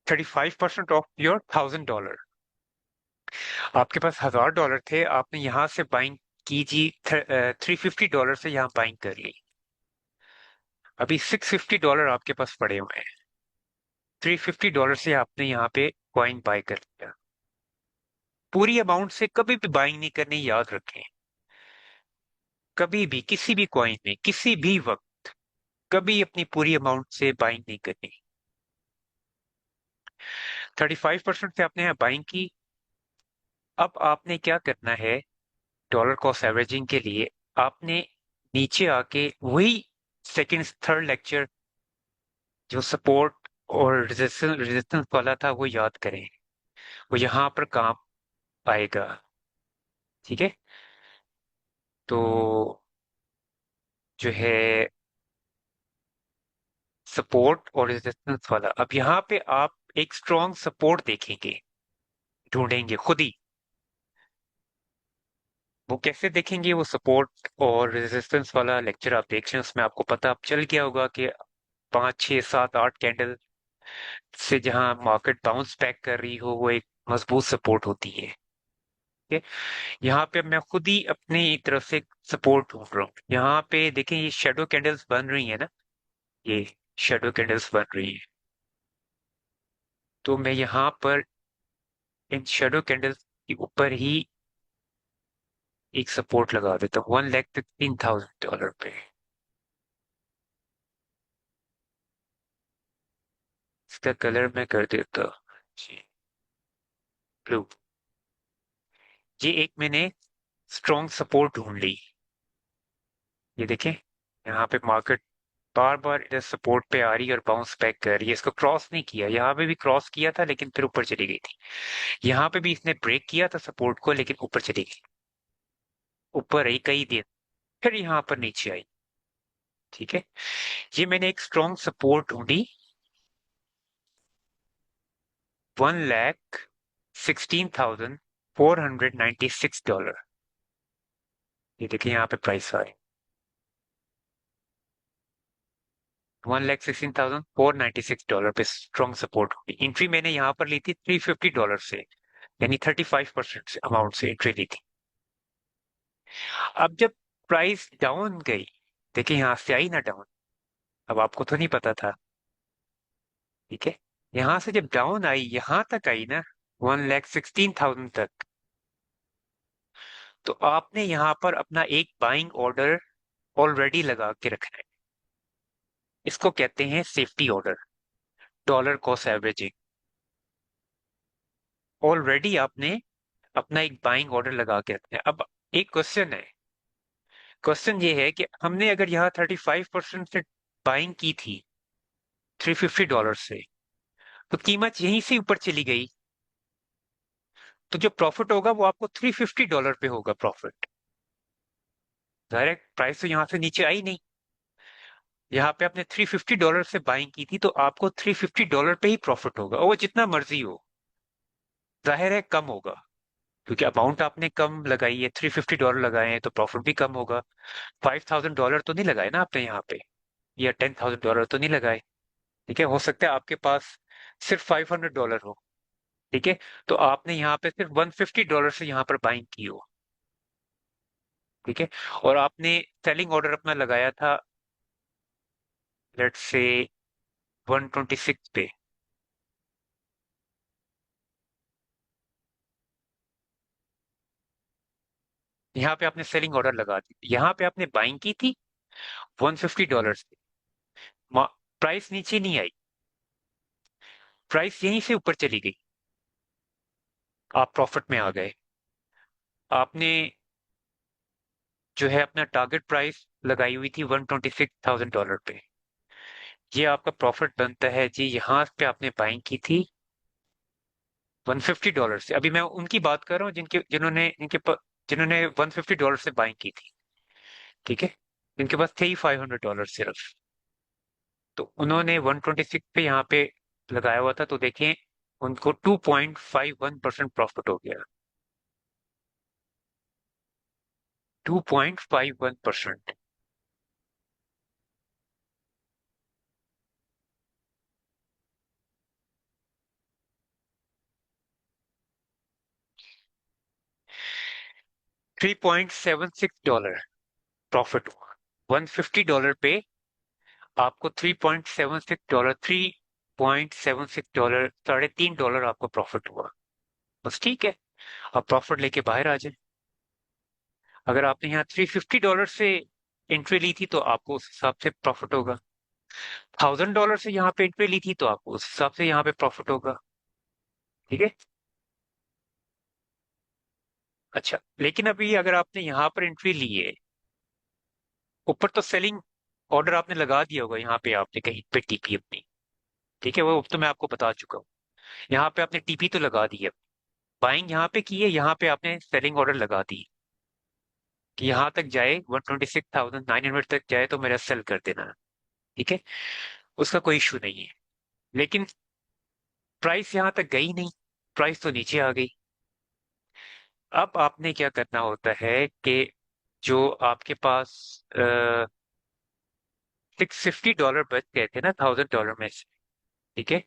35% ऑफ योर $1,000। आपके पास $1,000 थे, आपने यहाँ से बाइंग की जी, $350 से यहाँ बाइंग कर ली। अभी $650 आपके पास पड़े हुए हैं। $350 से आपने यहाँ पे कॉइन बाय कर लिया। पूरी अमाउंट से कभी भी बाइंग नहीं करनी, याद रखें। कभी भी किसी भी कॉइन में किसी भी वक्त कभी अपनी पूरी अमाउंट से बाइंग नहीं करनी। 35% से आपने यहाँ बाइंग की। अब आपने क्या करना है, डॉलर कॉस्ट एवरेजिंग के लिए आपने नीचे आके वही सेकंड थर्ड लेक्चर, जो सपोर्ट और रेजिस्टेंस वाला था, वो याद करें। वो यहाँ पर काम आएगा। ठीक है, तो जो है सपोर्ट और रेजिस्टेंस वाला, अब यहाँ पे आप एक स्ट्रॉन्ग सपोर्ट देखेंगे, ढूंढेंगे खुद ही। वो कैसे देखेंगे वो सपोर्ट और रेजिस्टेंस वाला लेक्चर आप देख लें, उसमें आपको पता आप चल गया होगा कि 5 6 7 8 कैंडल से जहां मार्केट बाउंस बैक कर रही हो, वो एक मजबूत सपोर्ट होती है। ठीक है, यहाँ पे मैं खुद ही अपनी तरफ से सपोर्ट ढूंढ रहा हूँ। यहाँ पे देखें, ये शेडो कैंडल्स बन रही है ना, ये शेडो कैंडल्स बन रही है। तो मैं यहाँ पर इन शेडो कैंडल्स के ऊपर ही एक सपोर्ट लगा देता हूँ, $1,15,000 पे। इसका कलर मैं कर देता हूँ जी, ब्लू। ये एक मैंने स्ट्रॉन्ग सपोर्ट ढूंढ ली। ये देखें, यहाँ पे मार्केट बार बार इधर सपोर्ट पे आ रही है और बाउंस बैक कर रही है। इसको क्रॉस नहीं किया, यहाँ पे भी क्रॉस किया था लेकिन फिर ऊपर चली गई थी। यहाँ पे भी इसने ब्रेक किया था सपोर्ट को, लेकिन ऊपर चली गई। ऊपर रही कई दिन, फिर यहाँ पर नीचे आई। ठीक है, ये मैंने एक स्ट्रॉन्ग सपोर्ट ढूंढी, $1,16,496। ये देखिए यहाँ पे प्राइस आ रही, $1,16,496 पे स्ट्रॉन्ग सपोर्ट होगी। एंट्री मैंने यहाँ पर ली थी $350 से, यानी 35% से अमाउंट से एंट्री ली थी। अब जब प्राइस डाउन गई, देखिए यहाँ से आई ना डाउन, अब आपको तो नहीं पता था। ठीक है, यहाँ से जब डाउन आई, यहाँ तक आई ना, 1,16,000 तक, तो आपने यहाँ पर अपना एक बाइंग ऑर्डर ऑलरेडी लगा के रखना है। इसको कहते हैं safety order, dollar cost averaging. Already आपने अपना एक बाइंग ऑर्डर लगा के रखना है। अब एक क्वेश्चन है, क्वेश्चन ये है कि हमने अगर यहाँ 35% से बाइंग की थी $350 से, तो कीमत यहीं से ऊपर चली गई, तो जो प्रॉफिट होगा वो आपको $350 पे होगा प्रॉफिट। डायरेक्ट प्राइस तो यहाँ से नीचे आई नहीं। यहाँ पे आपने $350 से बाइंग की थी, तो आपको $350 पे ही प्रॉफिट होगा, और वो जितना मर्जी हो, जाहिर है कम होगा, क्योंकि अमाउंट आपने कम लगाई है, $350 लगाए हैं, तो प्रॉफिट भी कम होगा। $5,000 तो नहीं लगाए ना आपने यहाँ पे, या $10,000 तो नहीं लगाए। ठीक है, हो सकता है आपके पास सिर्फ $500 हो। ठीक है, तो आपने यहाँ पे सिर्फ $150 से यहाँ पर बाइंग की हो। ठीक है, और आपने सेलिंग ऑर्डर अपना लगाया था, लेट्स से 126 पे। यहाँ पे आपने सेलिंग ऑर्डर लगा दी, यहाँ पे आपने बाइंग की थी $150 से। प्राइस नीचे नहीं आई, प्राइस यहीं से ऊपर चली गई, आप प्रॉफिट में आ गए। आपने जो है अपना टारगेट प्राइस लगाई हुई थी $126,000 पे, ये आपका प्रॉफिट बनता है जी। यहाँ पे आपने बाइंग की थी $150 से। अभी मैं उनकी बात कर रहा हूँ जिन्होंने $150 से बाइंग की थी। ठीक है, इनके पास थे ही $500 सिर्फ, तो उन्होंने 126 पे यहाँ पे लगाया हुआ था, तो देखें उनको 2.51% प्रॉफिट हो गया। 2.51%। $3.76 प्रॉफिट हुआ। $150 पे आपको $3.76, $3.76, $3.5 आपको प्रॉफिट हुआ। बस ठीक है, आप प्रॉफिट लेके बाहर आ जाए। अगर आपने यहाँ $350 से एंट्री ली थी, तो आपको उस हिसाब से प्रॉफिट होगा। $1,000 से यहाँ पे एंट्री ली थी, तो आपको उस हिसाब से यहाँ पे प्रॉफिट होगा। ठीक है, अच्छा, लेकिन अभी अगर आपने यहाँ पर एंट्री ली है, ऊपर तो सेलिंग ऑर्डर आपने लगा दिया होगा, यहाँ पे आपने कहीं पे टीपी अपनी। ठीक है, वो तो मैं आपको बता चुका हूँ। यहाँ पे आपने टीपी तो लगा दी है, बाइंग यहाँ पे की है, यहाँ पे आपने सेलिंग ऑर्डर लगा दी कि यहाँ तक जाए, 126,900 तक जाए तो मेरा सेल कर देना। ठीक है, उसका कोई इशू नहीं है। लेकिन प्राइस यहाँ तक गई नहीं, प्राइस तो नीचे आ गई। अब आपने क्या करना होता है कि जो आपके पास $650 बच गए थे ना $1,000 में से, ठीक है,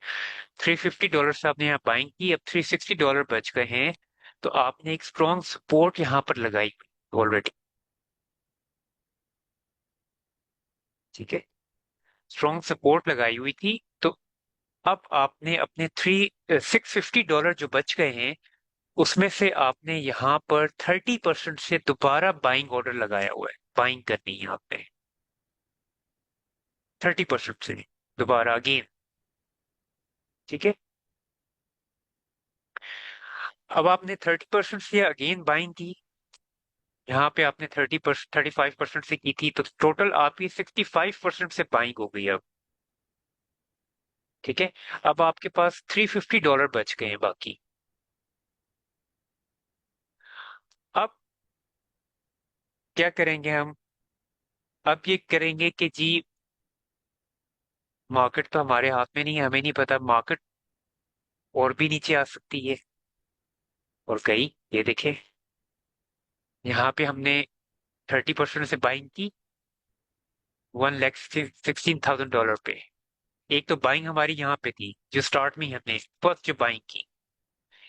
$350 से आपने यहाँ बाइंग की, अब $360 बच गए हैं, तो आपने एक स्ट्रॉन्ग सपोर्ट यहाँ पर लगाई ऑलरेडी। ठीक है, स्ट्रॉन्ग सपोर्ट लगाई हुई थी, तो अब आपने अपने $650 जो बच गए हैं, उसमें से आपने यहाँ पर 30% से दोबारा बाइंग ऑर्डर लगाया हुआ है, बाइंग करनी है आपने 30% से दोबारा अगेन। ठीक है, अब आपने 30% से अगेन बाइंग की, यहाँ पे आपने 35% से की थी, तो टोटल आपकी 65% से बाइंग हो गई अब। ठीक है, अब आपके पास $350 बच गए हैं बाकी। अब क्या करेंगे हम? अब ये करेंगे कि जी, मार्केट तो हमारे हाथ में नहीं है, हमें नहीं पता मार्केट और भी नीचे आ सकती है, और गई, ये देखे, यहाँ पे हमने 30% से बाइंग की $1,16,000 पे। एक तो बाइंग हमारी यहाँ पे थी, जो स्टार्ट में ही हमने फर्स्ट जो बाइंग की,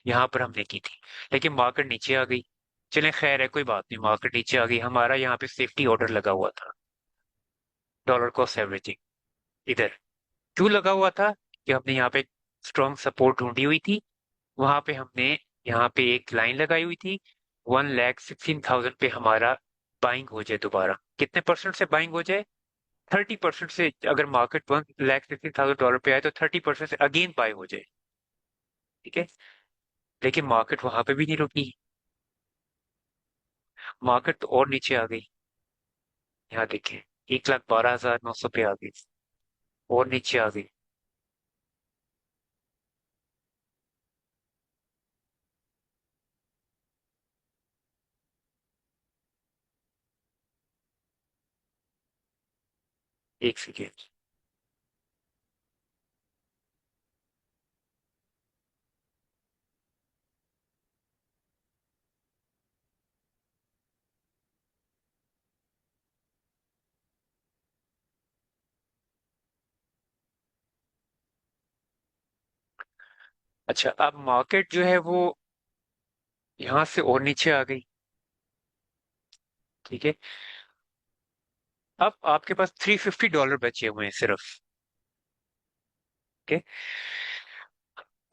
यहाँ पर हमने की थी, लेकिन मार्केट नीचे आ गई। चले खैर है, कोई बात नहीं, मार्केट नीचे आ गई, हमारा यहाँ पे सेफ्टी ऑर्डर लगा हुआ था, डॉलर कॉस्ट एवरेजिंग। इधर क्यों लगा हुआ था? कि हमने यहाँ पे स्ट्रॉन्ग सपोर्ट ढूंढी हुई थी, वहां पे हमने यहाँ पे एक लाइन लगाई हुई थी, 1,16,000 पे हमारा बाइंग हो जाए दोबारा। कितने परसेंट से बाइंग हो जाए? 30% से। अगर मार्केट $1,16,000 पे आए, तो 30% से अगेन बाय हो जाए। ठीक है, लेकिन मार्केट वहां पे भी नहीं रुकी। मार्केट तो और नीचे आ गई। यहाँ देखें, 1,12,900 पे आ गई, और नीचे आ गई। एक सेकेंड। अच्छा, अब मार्केट जो है वो यहाँ से और नीचे आ गई। ठीक है। अब आपके पास $350 बचे हुए हैं सिर्फ। ठीक है।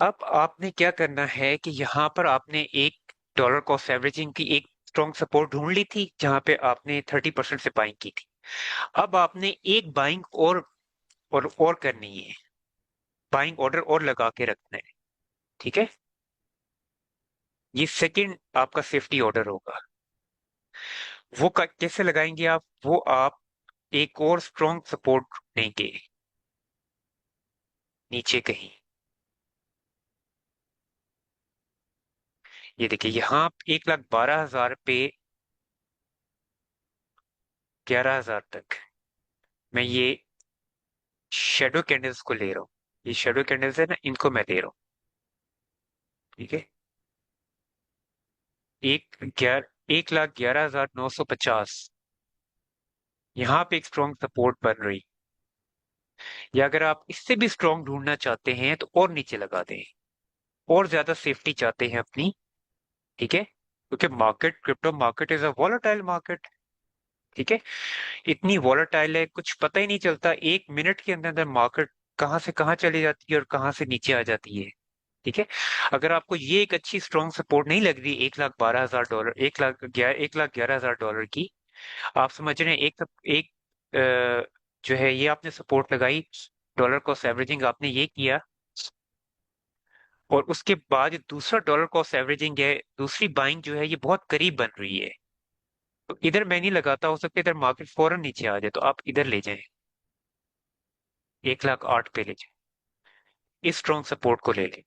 अब आपने क्या करना है कि यहाँ पर आपने एक डॉलर कॉस्ट एवरेजिंग की एक स्ट्रॉन्ग सपोर्ट ढूंढ ली थी, जहां पे आपने 30% से बाइंग की थी। अब आपने एक बाइंग और करनी है। बाइंग ऑर्डर और लगा के रखना है। ठीक है। ये सेकंड आपका सेफ्टी ऑर्डर होगा। वो कैसे लगाएंगे आप? वो आप एक और स्ट्रॉन्ग सपोर्ट देंगे नीचे कहीं। ये देखिए, यहाँ 1,12,000 पे 11,000 तक मैं ये शेडो कैंडल्स को ले रहा हूँ। ये शेडो कैंडल्स है ना, इनको मैं ले रहा हूँ। ठीक है। एक 1,11,950 यहाँ पे एक स्ट्रॉन्ग सपोर्ट बन रही। या अगर आप इससे भी स्ट्रॉन्ग ढूंढना चाहते हैं तो और नीचे लगा दें, और ज्यादा सेफ्टी चाहते हैं अपनी। ठीक है, क्योंकि market, crypto market is a volatile market. ठीक है। इतनी वॉलेटाइल है, कुछ पता ही नहीं चलता, 1 मिनट के अंदर अंदर मार्केट कहाँ से कहाँ चली जाती है और कहाँ से नीचे आ जाती है। ठीक है। अगर आपको ये एक अच्छी स्ट्रॉन्ग सपोर्ट नहीं लग रही, 1,12,000 डॉलर, 1,11,000 डॉलर की, आप समझ रहे हैं, एक जो है ये आपने सपोर्ट लगाई, डॉलर कॉस्ट एवरेजिंग आपने ये किया, और उसके बाद ये दूसरा डॉलर कॉस्ट एवरेजिंग है, दूसरी बाइंग जो है ये बहुत करीब बन रही है। तो इधर मैं नहीं लगाता, हो सकता है इधर मार्केट फौरन नीचे आ जाए, तो आप इधर ले जाएं, 1,08,000 पे ले जाएं, इस स्ट्रॉन्ग सपोर्ट को ले लें,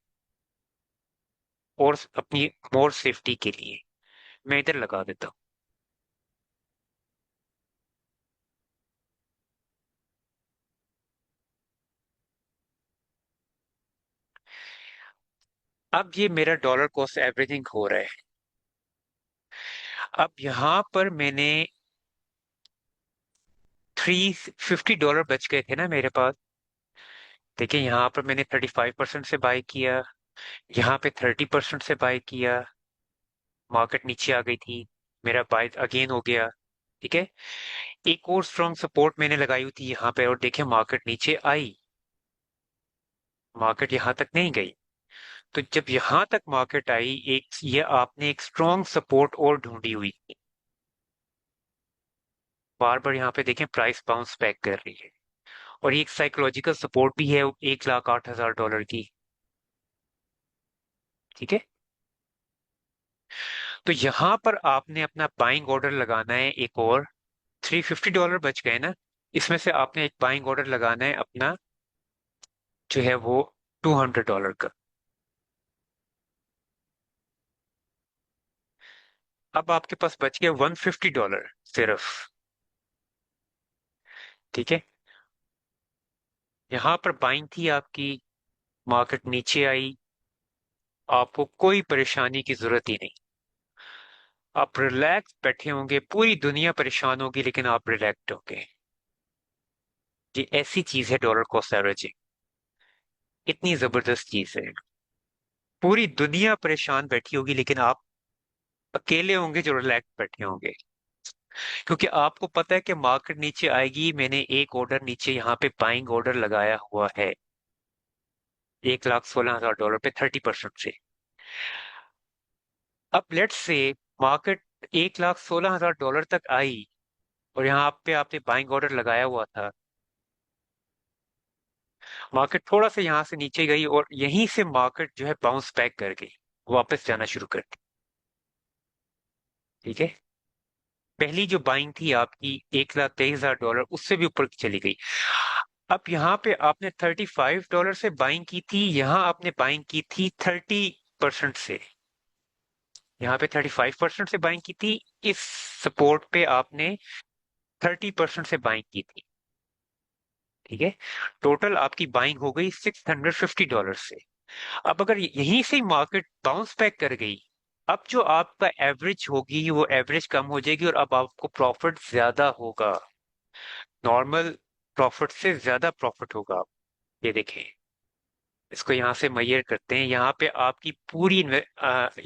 और अपनी मोर सेफ्टी के लिए मैं इधर लगा देता हूँ। अब ये मेरा डॉलर कॉस्ट एवरेजिंग हो रहा है। अब यहाँ पर मैंने $350 बच गए थे ना मेरे पास। देखिए, यहाँ पर मैंने 35% से बाय किया, यहाँ पे 30% से बाय किया, मार्केट नीचे आ गई थी, मेरा बाय अगेन हो गया। ठीक है। एक और स्ट्रॉन्ग सपोर्ट मैंने लगाई हुई थी यहाँ पे, और देखिए मार्केट नीचे आई, मार्केट यहाँ तक नहीं गई। तो जब यहाँ तक मार्केट आई, एक ये आपने एक स्ट्रॉन्ग सपोर्ट और ढूंढी हुई थी। बार बार यहाँ पे देखें प्राइस बाउंस बैक कर रही है, और ये एक साइकोलॉजिकल सपोर्ट भी है, 1,08,000 डॉलर की। ठीक है। तो यहाँ पर आपने अपना बाइंग ऑर्डर लगाना है एक और। $350 बच गए ना, इसमें से आपने एक बाइंग ऑर्डर लगाना है अपना, जो है वो $200 का। अब आपके पास बच गया $150 सिर्फ। ठीक है। यहाँ पर बाइंग थी आपकी, मार्केट नीचे आई, आपको कोई परेशानी की जरूरत ही नहीं। आप रिलैक्स बैठे होंगे, पूरी दुनिया परेशान होगी लेकिन आप रिलैक्स होंगे। ये ऐसी चीज है डॉलर कॉस्ट एवरेजिंग, इतनी जबरदस्त चीज है। पूरी दुनिया परेशान बैठी होगी लेकिन आप अकेले होंगे जो रिलैक्स बैठे होंगे, क्योंकि आपको पता है कि मार्केट नीचे आएगी। मैंने एक ऑर्डर नीचे यहाँ पे बाइंग ऑर्डर लगाया हुआ है, 1,16,000 डॉलर पे 30% से। अब लेट्स से मार्केट 1,16,000 डॉलर तक आई, और यहाँ पे आपने बाइंग ऑर्डर लगाया हुआ था, मार्केट थोड़ा सा यहाँ से नीचे गई, और यहीं से मार्केट जो है बाउंस बैक कर गई। वापस जाना शुरू कर दी। ठीक है। पहली जो बाइंग थी आपकी 1,23,000 डॉलर, उससे भी ऊपर चली गई। अब यहाँ पे आपने $35 से बाइंग की थी, यहाँ आपने बाइंग की थी 30% से। यहाँ पे 35% से बाइंग की थी, इस सपोर्ट पे आपने 30% से बाइंग की थी। ठीक है। टोटल आपकी बाइंग हो गई $650 से। अब अगर यहीं से मार्केट बाउंस बैक कर गई, अब जो आपका एवरेज होगी वो एवरेज कम हो जाएगी और अब आपको प्रॉफिट ज्यादा होगा। नॉर्मल प्रॉफिट से ज्यादा प्रॉफिट होगा। आप ये देखें, इसको यहाँ से मेजर करते हैं। यहाँ पे आपकी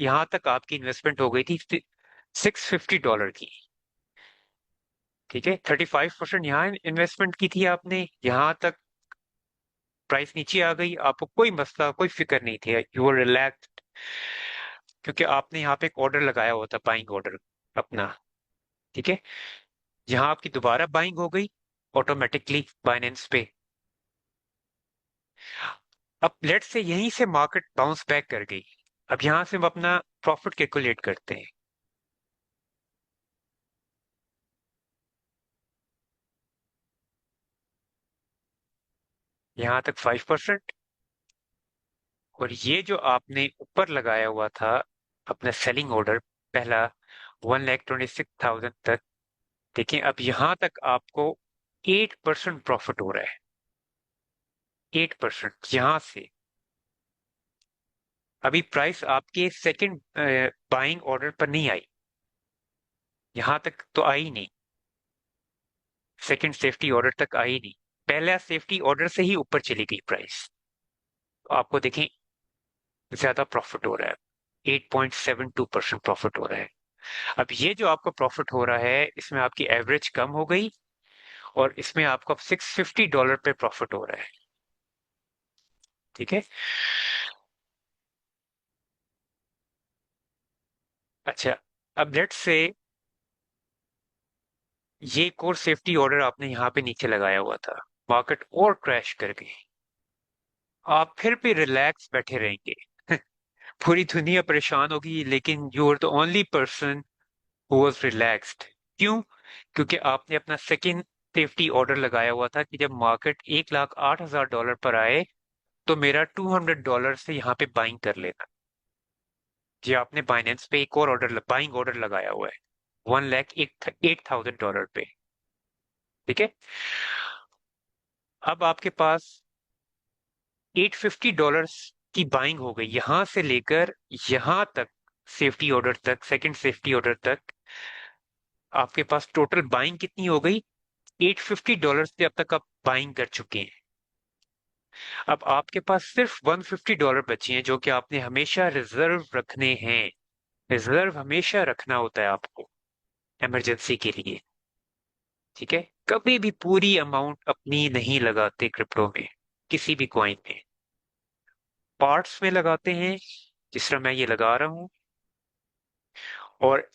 यहाँ तक आपकी इन्वेस्टमेंट हो गई थी $650 की। ठीक है। 35% यहाँ इन्वेस्टमेंट की थी आपने, यहाँ तक प्राइस नीचे आ गई, आपको कोई मसला कोई फिक्र नहीं थी, यू वर रिलैक्स, क्योंकि आपने यहाँ पे एक ऑर्डर लगाया हुआ था, बाइंग ऑर्डर अपना। ठीक है। यहाँ आपकी दोबारा बाइंग हो गई ऑटोमेटिकली बाइनेंस पे। अब लेट से यहीं से मार्केट बाउंस बैक कर गई। अब यहाँ से हम अपना प्रॉफिट कैलकुलेट करते हैं। यहाँ तक 5%, और ये जो आपने ऊपर लगाया हुआ था अपना सेलिंग ऑर्डर पहला, 1,26,000 तक, देखें अब यहाँ तक आपको 8% प्रॉफिट हो रहा है। 8% यहाँ से। अभी प्राइस आपके सेकंड बाइंग ऑर्डर पर नहीं आई, यहाँ तक तो आई नहीं, सेकंड सेफ्टी ऑर्डर तक आई नहीं, पहला सेफ्टी ऑर्डर से ही ऊपर चली गई प्राइस। तो आपको देखें ज्यादा प्रॉफिट हो रहा है, 8.72% प्रॉफिट हो रहा है। अब ये जो आपका प्रॉफिट हो रहा है, इसमें आपकी एवरेज कम हो गई और इसमें आपको अब $650 पे प्रॉफिट हो रहा है। ठीक है। अच्छा, अब लेट्स से ये एक और सेफ्टी ऑर्डर आपने यहाँ पे नीचे लगाया हुआ था, मार्केट और क्रैश कर गई, आप फिर भी रिलैक्स बैठे रहेंगे। पूरी दुनिया परेशान होगी लेकिन you are the only person who was relaxed. क्यों? क्योंकि आपने अपना सेकंड सेफ्टी ऑर्डर लगाया हुआ था कि जब मार्केट $1,08,000 पर आए तो मेरा $200 से यहाँ पे बाइंग कर लेना। जी, आपने बाइनेंस पे एक और ऑर्डर बाइंग ऑर्डर लगाया हुआ है, 1,08,000 डॉलर पे। ठीक है। अब आपके पास $850 की बाइंग हो गई, यहां से लेकर यहां तक, सेफ्टी ऑर्डर तक, सेकंड सेफ्टी ऑर्डर तक आपके पास टोटल बाइंग कितनी हो गई? $850 से अब तक आप बाइंग कर चुके हैं। अब आपके पास सिर्फ $150 बचे हैं जो कि आपने हमेशा रिजर्व रखने हैं। रिजर्व हमेशा रखना होता है आपको इमरजेंसी के लिए। ठीक है। कभी भी पूरी अमाउंट अपनी नहीं लगाते क्रिप्टो में, किसी भी कॉइन में, पार्ट्स में लगाते हैं, जिस तरह मैं ये लगा रहा हूं। और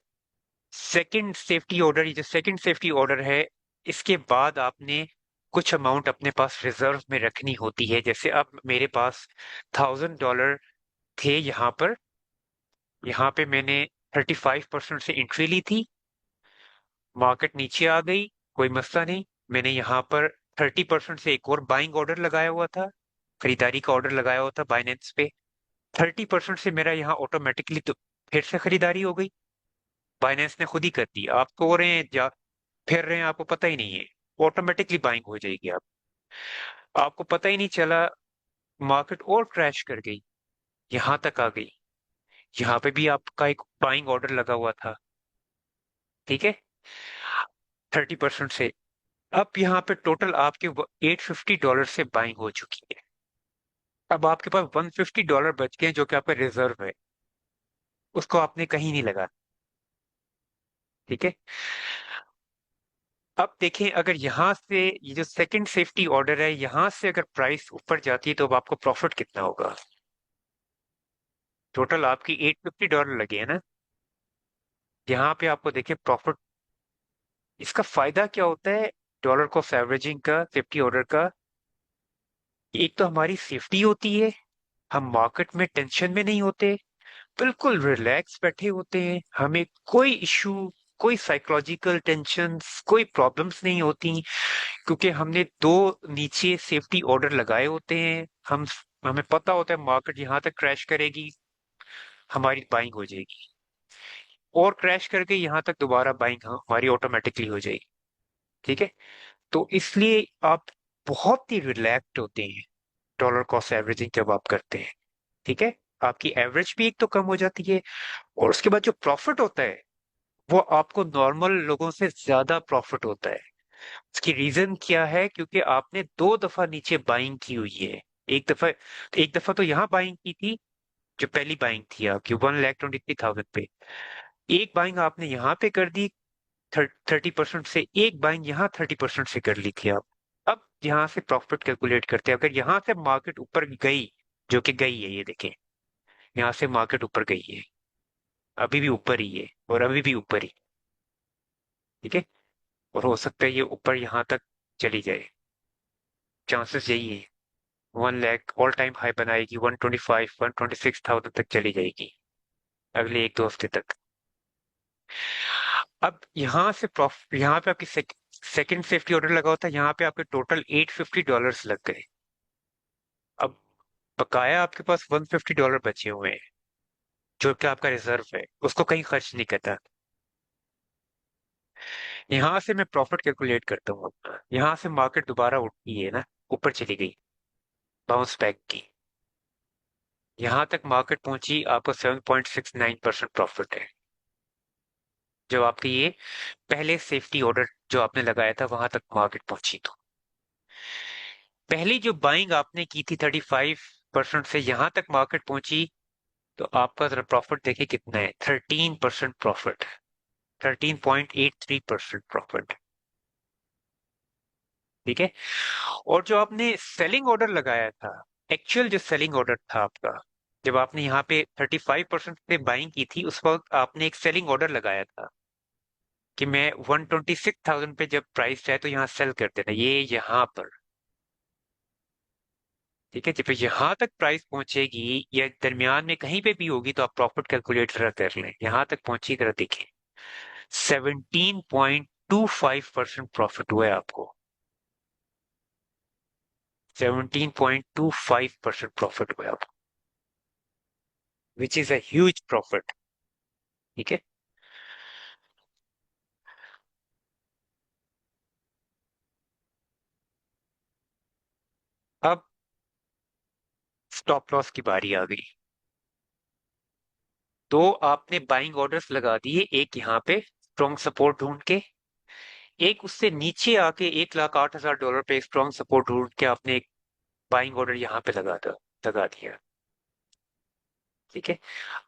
सेकंड सेफ्टी ऑर्डर, ये जो सेकंड सेफ्टी ऑर्डर है, इसके बाद आपने कुछ अमाउंट अपने पास रिजर्व में रखनी होती है। जैसे अब मेरे पास $1,000 थे यहाँ पर, यहाँ पे मैंने 35% से एंट्री ली थी, मार्केट नीचे आ गई, कोई मसला नहीं, मैंने यहाँ पर 30% से एक और बाइंग ऑर्डर लगाया हुआ था, खरीदारी का ऑर्डर लगाया हुआ था बाइनेंस पे। 30% से मेरा यहाँ ऑटोमेटिकली तो फिर से खरीदारी हो गई, बाइनेंस ने खुद ही कर दी। आप तो रहे हैं जा फिर रहे हैं, आपको पता ही नहीं है, ऑटोमेटिकली बाइंग हो जाएगी। आप आपको पता ही नहीं चला, मार्केट और क्रैश कर गई, यहाँ तक आ गई, यहाँ पे भी आपका एक बाइंग ऑर्डर लगा हुआ था। ठीक है। 30% से अब यहाँ पे टोटल आपके $850 से बाइंग हो चुकी है। अब आपके पास $150 बच गए जो कि आपका रिजर्व है, उसको आपने कहीं नहीं लगा। ठीक है। अब देखें, अगर यहाँ से ये जो सेकंड सेफ्टी ऑर्डर है, यहाँ से अगर प्राइस ऊपर जाती है तो अब आपको प्रॉफिट कितना होगा? टोटल आपकी $850 लगे हैं ना, यहाँ पे आपको देखिए प्रॉफिट। इसका फायदा क्या होता है डॉलर कॉस्ट एवरेजिंग का, सेफ्टी ऑर्डर का? एक तो हमारी सेफ्टी होती है, हम मार्केट में टेंशन में नहीं होते, बिल्कुल रिलैक्स बैठे होते हैं, हमें कोई इशू, कोई साइकोलॉजिकल टेंशन, कोई प्रॉब्लम्स नहीं होती, क्योंकि हमने दो नीचे सेफ्टी ऑर्डर लगाए होते हैं। हमें पता होता है मार्केट यहाँ तक क्रैश करेगी, हमारी बाइंग हो जाएगी, और क्रैश करके यहाँ तक दोबारा बाइंग हमारी ऑटोमेटिकली हो जाएगी। ठीक है, तो इसलिए आप बहुत ही रिलैक्स्ड होते हैं डॉलर कॉस्ट एवरेजिंग जब आप करते हैं। ठीक है, आपकी एवरेज भी एक तो कम हो जाती है, और उसके बाद जो प्रॉफिट होता है वो आपको नॉर्मल लोगों से ज्यादा प्रॉफिट होता है। इसकी रीजन क्या है? क्योंकि आपने दो दफा नीचे बाइंग की हुई है। एक दफा तो यहाँ बाइंग की थी, जो पहली बाइंग थी आपकी 1,23,000 पे। एक बाइंग आपने यहाँ पे कर दी 30% से, एक बाइंग यहाँ 30% से कर ली थी आप। अब यहाँ से प्रॉफिट कैलकुलेट करते हैं, अगर यहाँ से मार्केट ऊपर गई, जो कि गई है, ये देखें, यहाँ से मार्केट ऊपर गई है, अभी भी ऊपर ही है और अभी भी ऊपर ही। ठीक है, और हो सकता है ये ऊपर यहाँ तक चली जाए, चांसेस यही है। 1 लाख ऑल टाइम हाई बनाएगी, 125 126,000 तक चली जाएगी अगले एक दो हफ्ते तक। अब यहाँ से प्रॉफिट, यहाँ पे आपकी सेकंड सेफ्टी ऑर्डर लगा होता है, यहाँ पे आपके टोटल $850 लग गए। अब बकाया आपके पास $150 बचे हुए हैं, जो कि आपका रिजर्व है, उसको कहीं खर्च नहीं करता। यहाँ से मैं प्रॉफिट कैलकुलेट करता हूँ अपना। यहाँ से मार्केट दोबारा उठी है ना, ऊपर चली गई, बाउंस बैक की, यहाँ तक मार्केट पहुंची, आपको 7.69% प्रॉफिट है। जब आपके ये पहले सेफ्टी ऑर्डर जो आपने लगाया था वहां तक मार्केट पहुंची, तो पहली जो बाइंग आपने की थी 35% से यहां तक मार्केट पहुंची, तो आपका जरा प्रॉफिट देखिए कितना है, 13% प्रॉफिट, 13.83% प्रॉफिट। ठीक है, और जो आपने सेलिंग ऑर्डर लगाया था, एक्चुअल जो सेलिंग ऑर्डर था आपका, जब आपने यहाँ पे 35% पे बाइंग की थी, उस वक्त आपने एक सेलिंग ऑर्डर लगाया था कि मैं 126,000 पे जब प्राइस जाए तो यहाँ सेल कर देना, ये यहाँ पर। ठीक है, जब यहाँ तक प्राइस पहुंचेगी या दरमियान में कहीं पे भी होगी, तो आप प्रॉफिट कैलकुलेट जरा कर लें, यहाँ तक पहुंची जरा देखें, 17.25% प्रॉफिट हुआ है आपको, 17.25% प्रॉफिट हुआ है आपको, which is a huge profit. ठीक है, अब स्टॉप लॉस की बारी आ गई। तो आपने बाइंग ऑर्डर्स लगा दिए, एक यहाँ पे स्ट्रॉन्ग सपोर्ट ढूंढ के, एक उससे नीचे आके 1,08,000 पे स्ट्रॉन्ग सपोर्ट ढूंढ के आपने एक बाइंग ऑर्डर यहाँ पे लगा दिया। ठीक है,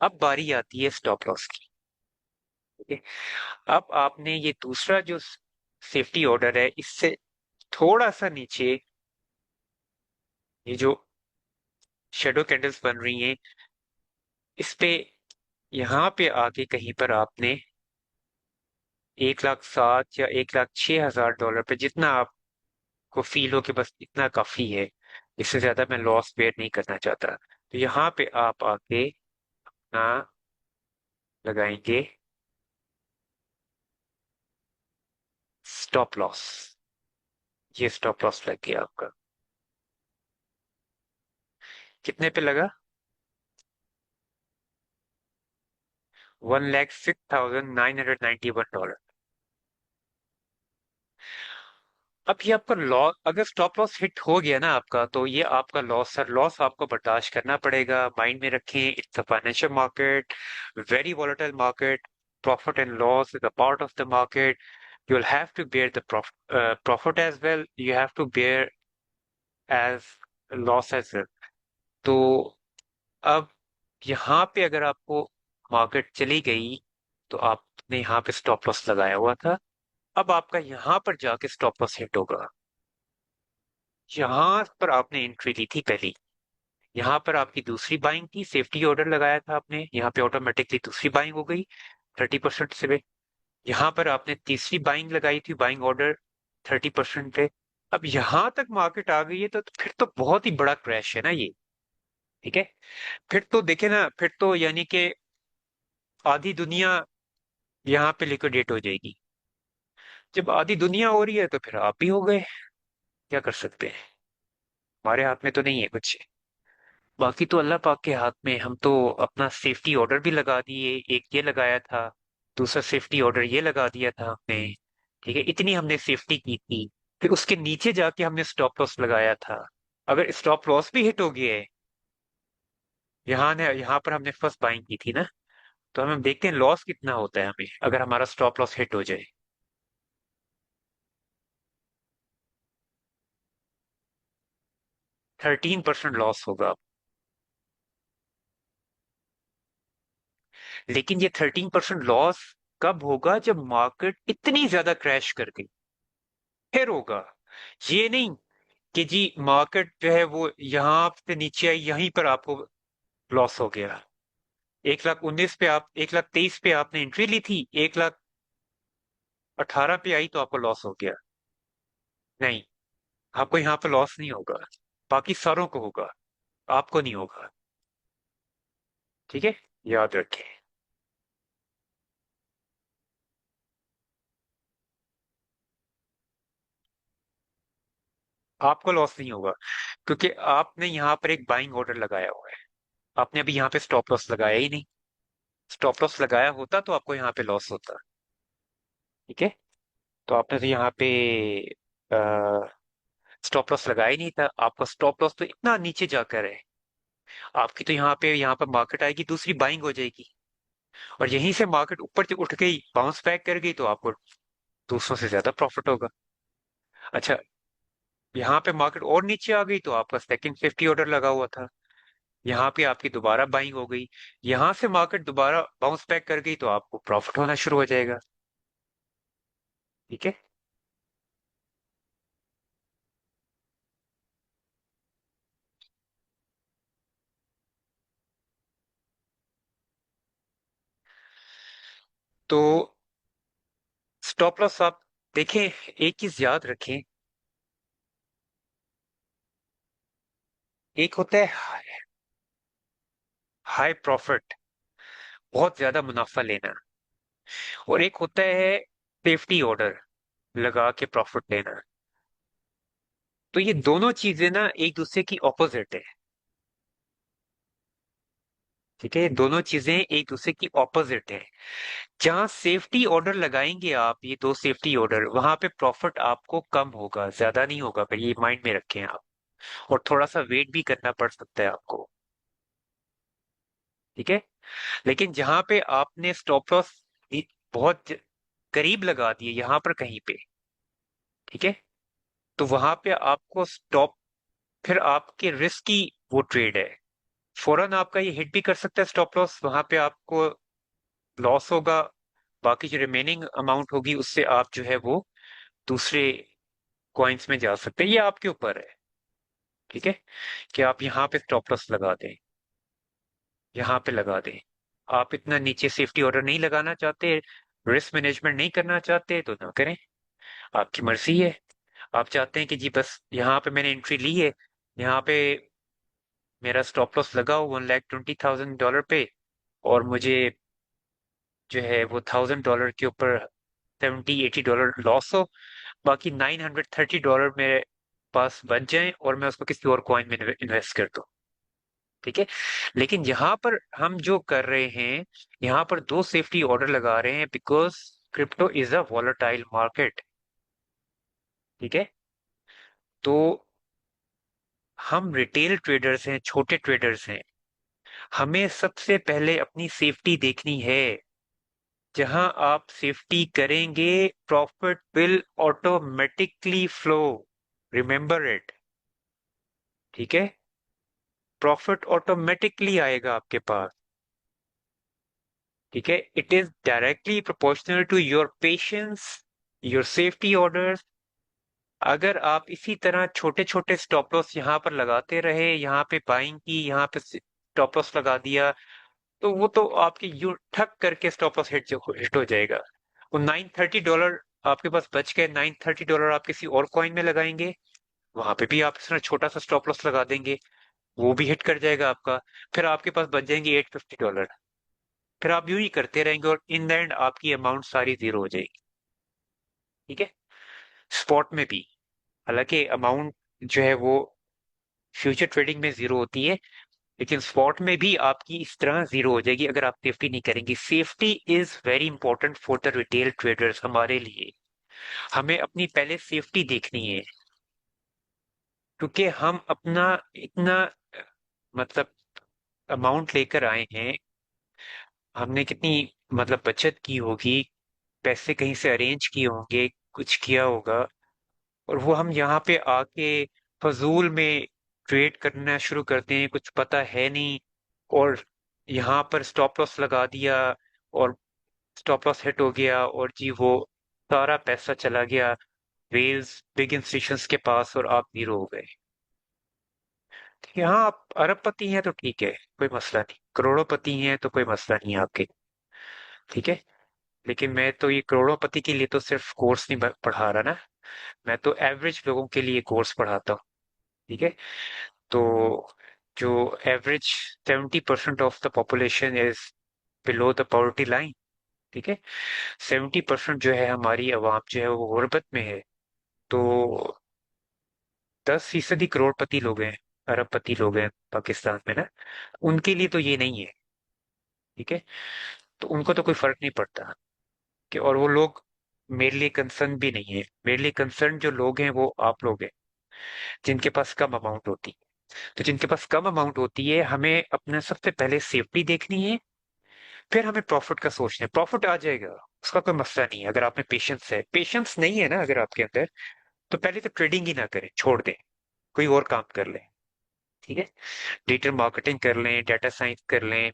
अब बारी आती है स्टॉप लॉस की। ठीक है, अब आपने ये दूसरा जो सेफ्टी ऑर्डर है, इससे थोड़ा सा नीचे ये जो शेडो कैंडल्स बन रही हैं, इस पे यहाँ पे आके कहीं पर आपने 1,07,000 या 1,06,000 पे, जितना आपको फील हो कि बस इतना काफी है, इससे ज्यादा मैं लॉस बेयर नहीं करना चाहता, तो यहाँ पे आप आके ना लगाएंगे स्टॉप लॉस। ये स्टॉप लॉस लग गया आपका, कितने पे लगा? $1,06,991। अब ये आपका लॉस, अगर स्टॉप लॉस हिट हो गया ना आपका, तो ये आपका लॉस, सर लॉस आपको बर्दाश्त करना पड़ेगा। माइंड में रखें, it's a financial market, very volatile market, profit and loss is a part of the market, you will have to bear the profit as well, you have to bear as loss as well. तो अब यहाँ पे अगर आपको market चली गई, तो आपने यहाँ पे स्टॉप लॉस लगाया हुआ था, अब आपका यहाँ पर जाके स्टॉप लॉस हिट होगा। यहाँ पर आपने एंट्री ली थी पहली, यहाँ पर आपकी दूसरी बाइंग थी, सेफ्टी ऑर्डर लगाया था आपने, यहाँ पे ऑटोमेटिकली दूसरी बाइंग हो गई 30% से। यहाँ पर आपने तीसरी बाइंग लगाई थी, बाइंग ऑर्डर 30% पे। अब यहाँ तक मार्केट आ गई है, तो फिर तो बहुत ही बड़ा क्रैश है ना ये। ठीक है, फिर तो देखे ना, फिर तो यानी कि आधी दुनिया यहाँ पे लिक्विडेट हो जाएगी। जब आधी दुनिया हो रही है तो फिर आप भी हो गए, क्या कर सकते हैं। हमारे हाथ में तो नहीं है कुछ। बाकी तो अल्लाह पाक के हाथ में। हम तो अपना सेफ्टी ऑर्डर भी लगा दिए, एक ये लगाया था, दूसरा सेफ्टी ऑर्डर ये लगा दिया था हमने। ठीक है, इतनी हमने सेफ्टी की थी। फिर उसके नीचे जाके हमने स्टॉप लॉस लगाया था। अगर स्टॉप लॉस भी हिट हो गया है, यहाँ पर हमने फर्स्ट बाइंग की थी ना, तो हम देखते हैं लॉस कितना होता है हमें अगर हमारा स्टॉप लॉस हिट हो जाए। 13% लॉस होगा। लेकिन ये 13% लॉस कब होगा? जब मार्केट इतनी ज्यादा क्रैश कर गई, फिर होगा। ये नहीं कि जी मार्केट जो है वो यहाँ से नीचे आई, यहीं पर आपको लॉस हो गया। 1,19,000 पे आप, 1,23,000 पे आपने एंट्री ली थी, 1,18,000 पे आई तो आपको लॉस हो गया। नहीं, आपको यहाँ पे लॉस नहीं होगा। बाकी सारों को होगा, आपको नहीं होगा। ठीक है, याद रखें। आपको लॉस नहीं होगा, क्योंकि आपने यहाँ पर एक बाइंग ऑर्डर लगाया हुआ है। आपने अभी यहाँ पे स्टॉप लॉस लगाया ही नहीं। स्टॉप लॉस लगाया होता तो आपको यहाँ पे लॉस होता। ठीक है, तो आपने तो यहाँ पे स्टॉप लॉस लगाया ही नहीं था। आपका स्टॉप लॉस तो इतना नीचे जाकर है। आपकी तो यहाँ पर मार्केट आएगी, दूसरी बाइंग हो जाएगी, और यहीं से मार्केट ऊपर से उठ गई, बाउंस बैक कर गई, तो आपको दूसरों से ज्यादा प्रॉफिट होगा। अच्छा, यहाँ पे मार्केट और नीचे आ गई तो आपका सेकंड सेफ्टी ऑर्डर लगा हुआ था, यहाँ पे आपकी दोबारा बाइंग हो गई, यहाँ से मार्केट दोबारा बाउंस बैक कर गई तो आपको प्रॉफिट होना शुरू हो जाएगा। ठीक है, तो स्टॉप लॉस आप देखें, एक चीज याद रखें। एक होता है हाई प्रॉफिट, बहुत ज्यादा मुनाफा लेना, और एक होता है सेफ्टी ऑर्डर लगा के प्रॉफिट लेना। तो ये दोनों चीजें ना एक दूसरे की ऑपोजिट है। ठीक है, ये दोनों चीजें एक दूसरे की ऑपोजिट है। जहां सेफ्टी ऑर्डर लगाएंगे आप, ये दो सेफ्टी ऑर्डर, वहां पे प्रॉफिट आपको कम होगा, ज्यादा नहीं होगा। फिर ये माइंड में रखें आप। और थोड़ा सा वेट भी करना पड़ सकता है आपको। ठीक है, लेकिन जहां पे आपने स्टॉप लॉस बहुत करीब लगा दिए, यहां पर कहीं पे, ठीक है, तो वहां पे आपको स्टॉप, फिर आपके रिस्क की वो ट्रेड है, फौरन आपका ये हिट भी कर सकता है स्टॉप लॉस, वहां पे आपको लॉस होगा। बाकी जो रिमेनिंग अमाउंट होगी उससे आप जो है वो दूसरे कॉइन्स में जा सकते हैं। ये आपके ऊपर है। ठीक है, कि आप यहाँ पे स्टॉप लॉस लगा दें, यहाँ पे लगा दें। आप इतना नीचे सेफ्टी ऑर्डर नहीं लगाना चाहते, रिस्क मैनेजमेंट नहीं करना चाहते तो ना करें, आपकी मर्जी है। आप चाहते हैं कि जी बस यहाँ पे मैंने एंट्री ली है, यहाँ पे मेरा स्टॉप लॉस लगा हो $1,20,000 पे, और मुझे जो है वो $1,000 के ऊपर $70-80 लॉस हो, बाकी $930 मेरे पास बच जाए और मैं उसको किसी और कॉइन में इन्वेस्ट कर दूं। ठीक है, लेकिन यहाँ पर हम जो कर रहे हैं, यहाँ पर दो सेफ्टी ऑर्डर लगा रहे हैं, because crypto is a volatile market. ठीक है, तो हम रिटेल ट्रेडर्स हैं, छोटे ट्रेडर्स हैं, हमें सबसे पहले अपनी सेफ्टी देखनी है। जहां आप सेफ्टी करेंगे, profit will automatically flow, remember it. ठीक है, प्रॉफिट ऑटोमेटिकली आएगा आपके पास। ठीक है, it is directly proportional to your patience, your safety orders. अगर आप इसी तरह छोटे छोटे स्टॉप लॉस यहाँ पर लगाते रहे, यहाँ पे बाइंग की, यहाँ पे स्टॉप लॉस लगा दिया, तो वो तो आपकी यू ठक करके स्टॉप लॉस हिट हो जाएगा। वो $930 आपके पास बच गए, $930 आप किसी और कॉइन में लगाएंगे, वहां पे भी आप इस तरह छोटा सा स्टॉप लॉस लगा देंगे, वो भी हिट कर जाएगा आपका। फिर आपके पास बच जाएंगे $850। फिर आप यूं ही करते रहेंगे और इन द एंड आपकी अमाउंट सारी जीरो हो जाएगी। ठीक है। स्पॉट में भी हालांकि अमाउंट जो है वो फ्यूचर ट्रेडिंग में जीरो होती है, लेकिन स्पॉट में भी आपकी इस तरह जीरो हो जाएगी अगर आप सेफ्टी नहीं करेंगे। Safety is very important for the retail traders, हमारे लिए। हमें अपनी पहले सेफ्टी देखनी है, क्योंकि हम अपना इतना मतलब अमाउंट लेकर आए हैं, हमने कितनी बचत की होगी, पैसे कहीं से अरेंज किए होंगे, कुछ किया होगा, और वो हम यहाँ पे आके फजूल में ट्रेड करना शुरू करते हैं, कुछ पता है नहीं, और यहाँ पर स्टॉप लॉस लगा दिया, और स्टॉप लॉस हिट हो गया, और जी वो सारा पैसा चला गया वेल्स बिग इंस्टीट्यूशंस के पास, और आप जीरो हो गए। ठीक है, हाँ आप अरबपति हैं तो ठीक है, कोई मसला नहीं, करोड़ोंपति हैं तो कोई मसला नहीं है आपके। ठीक है। लेकिन मैं तो ये करोड़ोंपति के लिए तो सिर्फ कोर्स नहीं पढ़ा रहा ना, मैं तो एवरेज लोगों के लिए कोर्स पढ़ाता हूँ। ठीक है। तो जो average 70% of the population is below the poverty line. ठीक है। 70% जो है हमारी आवाम जो है वो गुर्बत में है। तो 10% करोड़पति लोग हैं, अरबपति लोग हैं पाकिस्तान में ना, उनके लिए तो ये नहीं है। ठीक है। तो उनको तो कोई फर्क नहीं पड़ता कि, और वो लोग मेरे लिए कंसर्न भी नहीं है। मेरे लिए कंसर्न जो लोग हैं वो आप लोग हैं, जिनके पास कम अमाउंट होती है। तो जिनके पास कम अमाउंट होती है, हमें अपना सबसे पहले सेफ्टी देखनी है, फिर हमें प्रॉफिट का सोचना है। प्रॉफिट आ जाएगा, उसका कोई मसला नहीं है, अगर आप में पेशेंस है। पेशेंस नहीं है ना अगर आपके अंदर, तो पहले तो ट्रेडिंग ही ना करें, छोड़ दें, कोई और काम कर लें। ठीक है। डिजिटल मार्केटिंग कर लें, डाटा साइंस कर लें,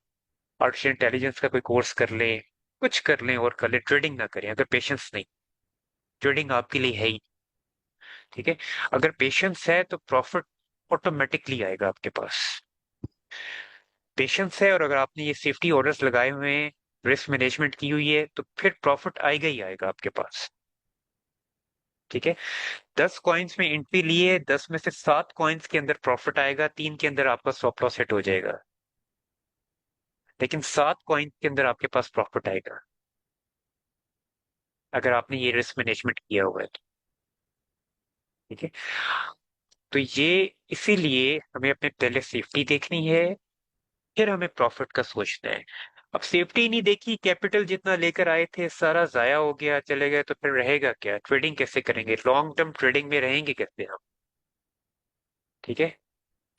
आर्टिफिशियल इंटेलिजेंस का कोई कोर्स कर लें, कुछ कर लें और कर लें, ट्रेडिंग ना करें अगर पेशेंस नहीं। ट्रेडिंग आपके लिए है ही। ठीक है। अगर पेशेंस है तो प्रॉफिट ऑटोमेटिकली आएगा आपके पास। पेशेंस है और अगर आपने ये सेफ्टी ऑर्डर्स लगाए हुए हैं, रिस्क मैनेजमेंट की हुई है, तो फिर प्रॉफिट आएगा ही आएगा आपके पास। ठीक है। 10 कॉइन्स में एंट्री लिए, 10 में से 7 कॉइन्स के अंदर प्रॉफिट आएगा, 3 के अंदर आपका स्टॉप लॉस हिट हो जाएगा, लेकिन 7 कॉइन्स के अंदर आपके पास प्रॉफिट आएगा अगर आपने ये रिस्क मैनेजमेंट किया हुआ है तो। ठीक है। तो ये इसीलिए हमें अपने पहले सेफ्टी देखनी है, फिर हमें प्रॉफिट का सोचना है। अब सेफ्टी नहीं देखी, कैपिटल जितना लेकर आए थे सारा जाया हो गया, चले गए, तो फिर रहेगा क्या? ट्रेडिंग कैसे करेंगे? लॉन्ग टर्म ट्रेडिंग में रहेंगे कैसे हम? ठीक है।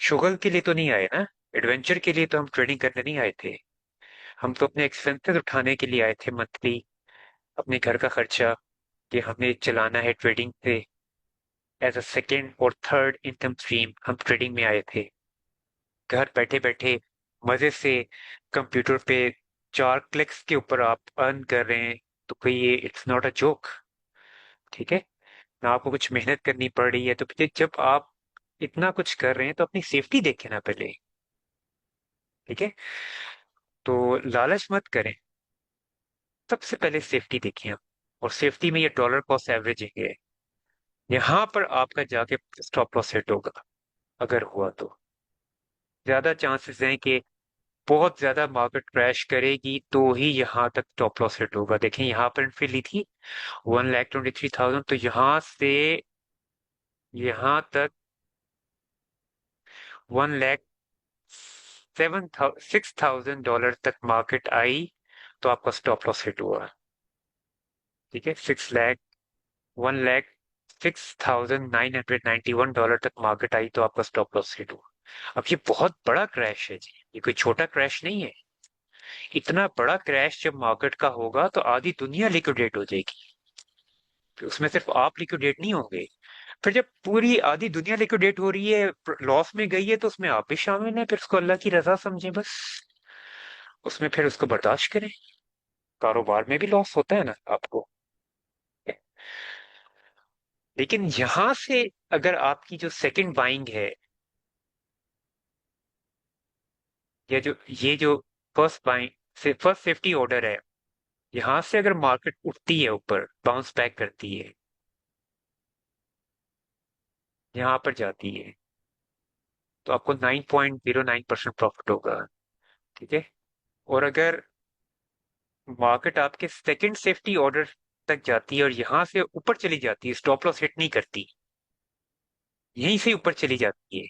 शुगल के लिए तो नहीं आए ना, एडवेंचर के लिए तो हम ट्रेडिंग करने नहीं आए थे। हम तो अपने एक्सपेंसेस उठाने के लिए आए थे, मंथली अपने घर का खर्चा, कि हमें चलाना है ट्रेडिंग से। एज अ सेकेंड और थर्ड इनकम स्ट्रीम हम ट्रेडिंग में आए थे, घर बैठे बैठे मजे से कंप्यूटर पे 4 क्लिक्स के ऊपर आप अर्न कर रहे हैं। तो कोई ये इट्स नॉट अ जोक। ठीक है। ना आपको कुछ मेहनत करनी पड़ रही है, तो फिर जब आप इतना कुछ कर रहे हैं तो अपनी सेफ्टी देखें ना पहले। ठीक है। तो लालच मत करें, सबसे पहले सेफ्टी देखें आप। और सेफ्टी में ये डॉलर कॉस्ट एवरेजिंग है, यहाँ पर आपका जाके स्टॉप लॉस हिट होगा। अगर हुआ तो ज्यादा चांसेस हैं कि बहुत ज्यादा मार्केट क्रैश करेगी तो ही यहाँ तक स्टॉप लॉस हिट होगा। देखें यहाँ पर एंट्री ली थी 1,23,000, तो यहाँ से यहाँ तक 1,06,000 तक मार्केट आई, तो आपका स्टॉप लॉस हिट हुआ। ठीक है। 1,06,991 तक मार्केट आई तो आपका स्टॉप लॉस हिट हुआ। अब ये बहुत बड़ा क्रैश है जी, ये कोई छोटा क्रैश नहीं है। इतना बड़ा क्रैश जब मार्केट का होगा तो आधी दुनिया लिक्विडेट हो जाएगी, फिर उसमें सिर्फ आप लिक्विडेट नहीं होंगे। फिर जब पूरी आधी दुनिया लिक्विडेट हो रही है, लॉस में गई है, तो उसमें आप भी शामिल हैं, फिर उसको अल्लाह की रजा समझें बस। उसमें फिर उसको बर्दाश्त करें। कारोबार में भी लॉस होता है ना आपको, लेकिन यहां से अगर आपकी जो सेकंड बाइंग है, या जो ये जो फर्स्ट बाइंग से फर्स्ट सेफ्टी ऑर्डर है, यहां से अगर मार्केट उठती है ऊपर, बाउंस बैक करती है, यहां पर जाती है, तो आपको 9.09% प्रॉफिट होगा। ठीक है। और अगर मार्केट आपके सेकंड सेफ्टी ऑर्डर तक जाती है और यहां से ऊपर चली जाती है, स्टॉप लॉस हिट नहीं करती, यहीं से ऊपर चली जाती है।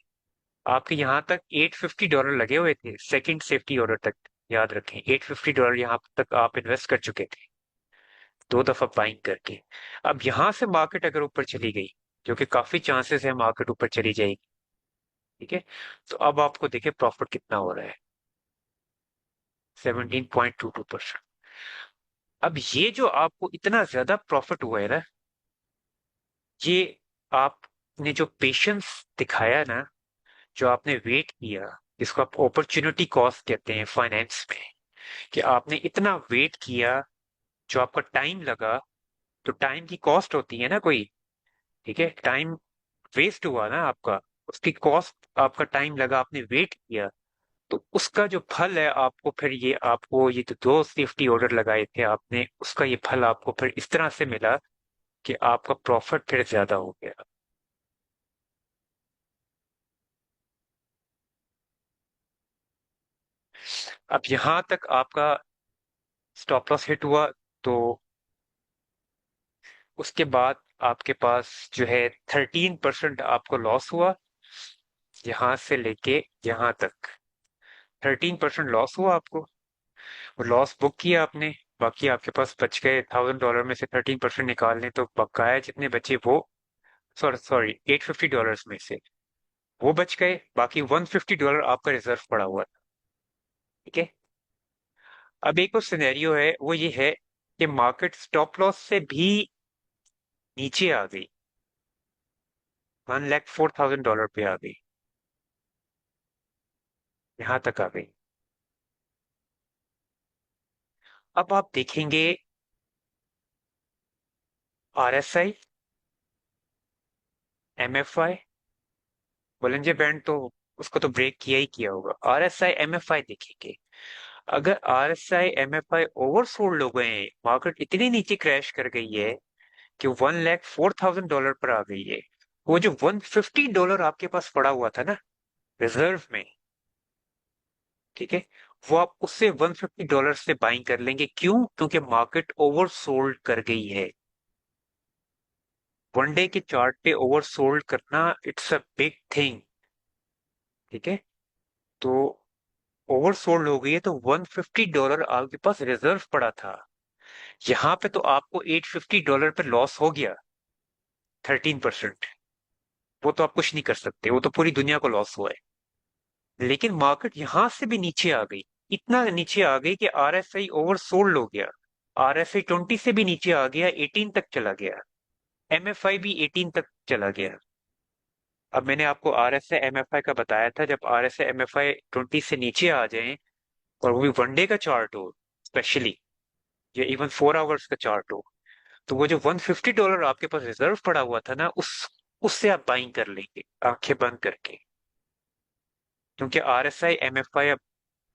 आपके यहाँ तक $850 लगे हुए थे सेकंड सेफ्टी ऑर्डर तक। याद रखें, $850 यहाँ तक आप इन्वेस्ट कर चुके थे, दो दफा बाइंग करके। अब यहां से मार्केट अगर ऊपर चली गई, जो कि काफी चांसेस है मार्केट ऊपर चली जाएगी, ठीक है, तो अब आपको देखिए प्रॉफिट कितना हो रहा है, 17.22%। अब ये जो आपको इतना ज्यादा प्रॉफिट हुआ है ना, ये आपने जो पेशेंस दिखाया ना, जो आपने वेट किया, जिसको आप अपॉर्चुनिटी कॉस्ट कहते हैं फाइनेंस में, कि आपने इतना वेट किया, जो आपका टाइम लगा, तो टाइम की कॉस्ट होती है ना कोई, ठीक है, टाइम वेस्ट हुआ ना आपका, उसकी कॉस्ट, आपका टाइम लगा, आपने वेट किया, तो उसका जो फल है आपको फिर, ये आपको ये जो दो सेफ्टी ऑर्डर लगाए थे आपने, उसका ये फल आपको फिर इस तरह से मिला कि आपका प्रॉफिट फिर ज्यादा हो गया। अब यहां तक आपका स्टॉप लॉस हिट हुआ, तो उसके बाद आपके पास जो है 13% आपको लॉस हुआ, यहां से लेके यहां तक 13% लॉस हुआ आपको। लॉस बुक किया आपने, बाकी आपके पास बच गए $1000 में से 13% निकाल लें तो बकाया जितने बचे वो, सॉरी सॉरी, $850 में से वो बच गए, बाकी $150 आपका रिजर्व पड़ा हुआ था, ठीक है। अब एक और सिनेरियो है, वो ये है कि मार्केट स्टॉप लॉस से भी नीचे आ गई, $1,04,000 पे आ गई, यहां तक आ गई। अब आप देखेंगे RSI, MFI, बोलेंजे बैंड तो उसको तो ब्रेक किया ही किया होगा। RSI MFI देखेंगे, अगर RSI MFI ओवरसोल्ड हो गए हैं, मार्केट इतनी नीचे क्रैश कर गई है कि $1,04,000 पर आ गई है, वो जो $150 आपके पास पड़ा हुआ था ना रिजर्व में, ठीक है, वो आप उससे $150 से बाइंग कर लेंगे। क्यों? क्योंकि मार्केट ओवरसोल्ड कर गई है। वनडे के चार्ट पे ओवरसोल्ड करना, इट्स अ बिग थिंग, ठीक है। तो ओवरसोल्ड हो गई है, तो $150 आपके पास रिजर्व पड़ा था, यहाँ पे तो आपको $850 पे लॉस हो गया, 13%। वो तो आप कुछ नहीं कर सकते, वो तो पूरी दुनिया को लॉस हुआ है। लेकिन मार्केट यहां से भी नीचे आ गई, इतना नीचे आ गई कि RSI ओवरसोल्ड हो गया, RSI 20 से भी नीचे आ गया, 18 तक चला गया, MFI भी 18 तक चला गया। अब मैंने आपको RSI MFI का बताया था, जब RSI MFI 20 से नीचे आ जाए, और वो भी वनडे का चार्ट हो स्पेशली, या इवन 4 आवर्स का चार्ट हो, तो वो जो $150 आपके पास रिजर्व पड़ा हुआ था ना, उससे आप बाइंग कर लेंगे आंखें बंद करके, क्योंकि RSI MFI अब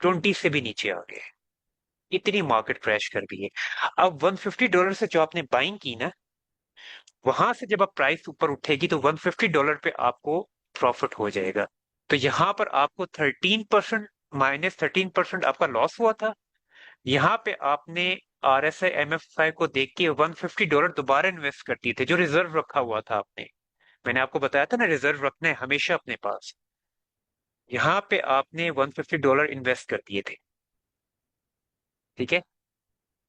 20 से भी नीचे आ गए, इतनी मार्केट क्रैश कर गई है। अब $150 से जो आपने बाइंग की ना, वहां से जब आप प्राइस ऊपर उठेगी तो $150 पे आपको प्रॉफिट हो जाएगा। तो यहां पर आपको 13%, -13% आपका लॉस हुआ था। यहाँ पे आपने RSI MFI को देख के $150 दोबारा इन्वेस्ट कर दिए थे, जो रिजर्व रखा हुआ था आपने। मैंने आपको बताया था ना, रिजर्व रखना है हमेशा अपने पास। यहाँ पे आपने $150 इन्वेस्ट कर दिए थे, ठीक है।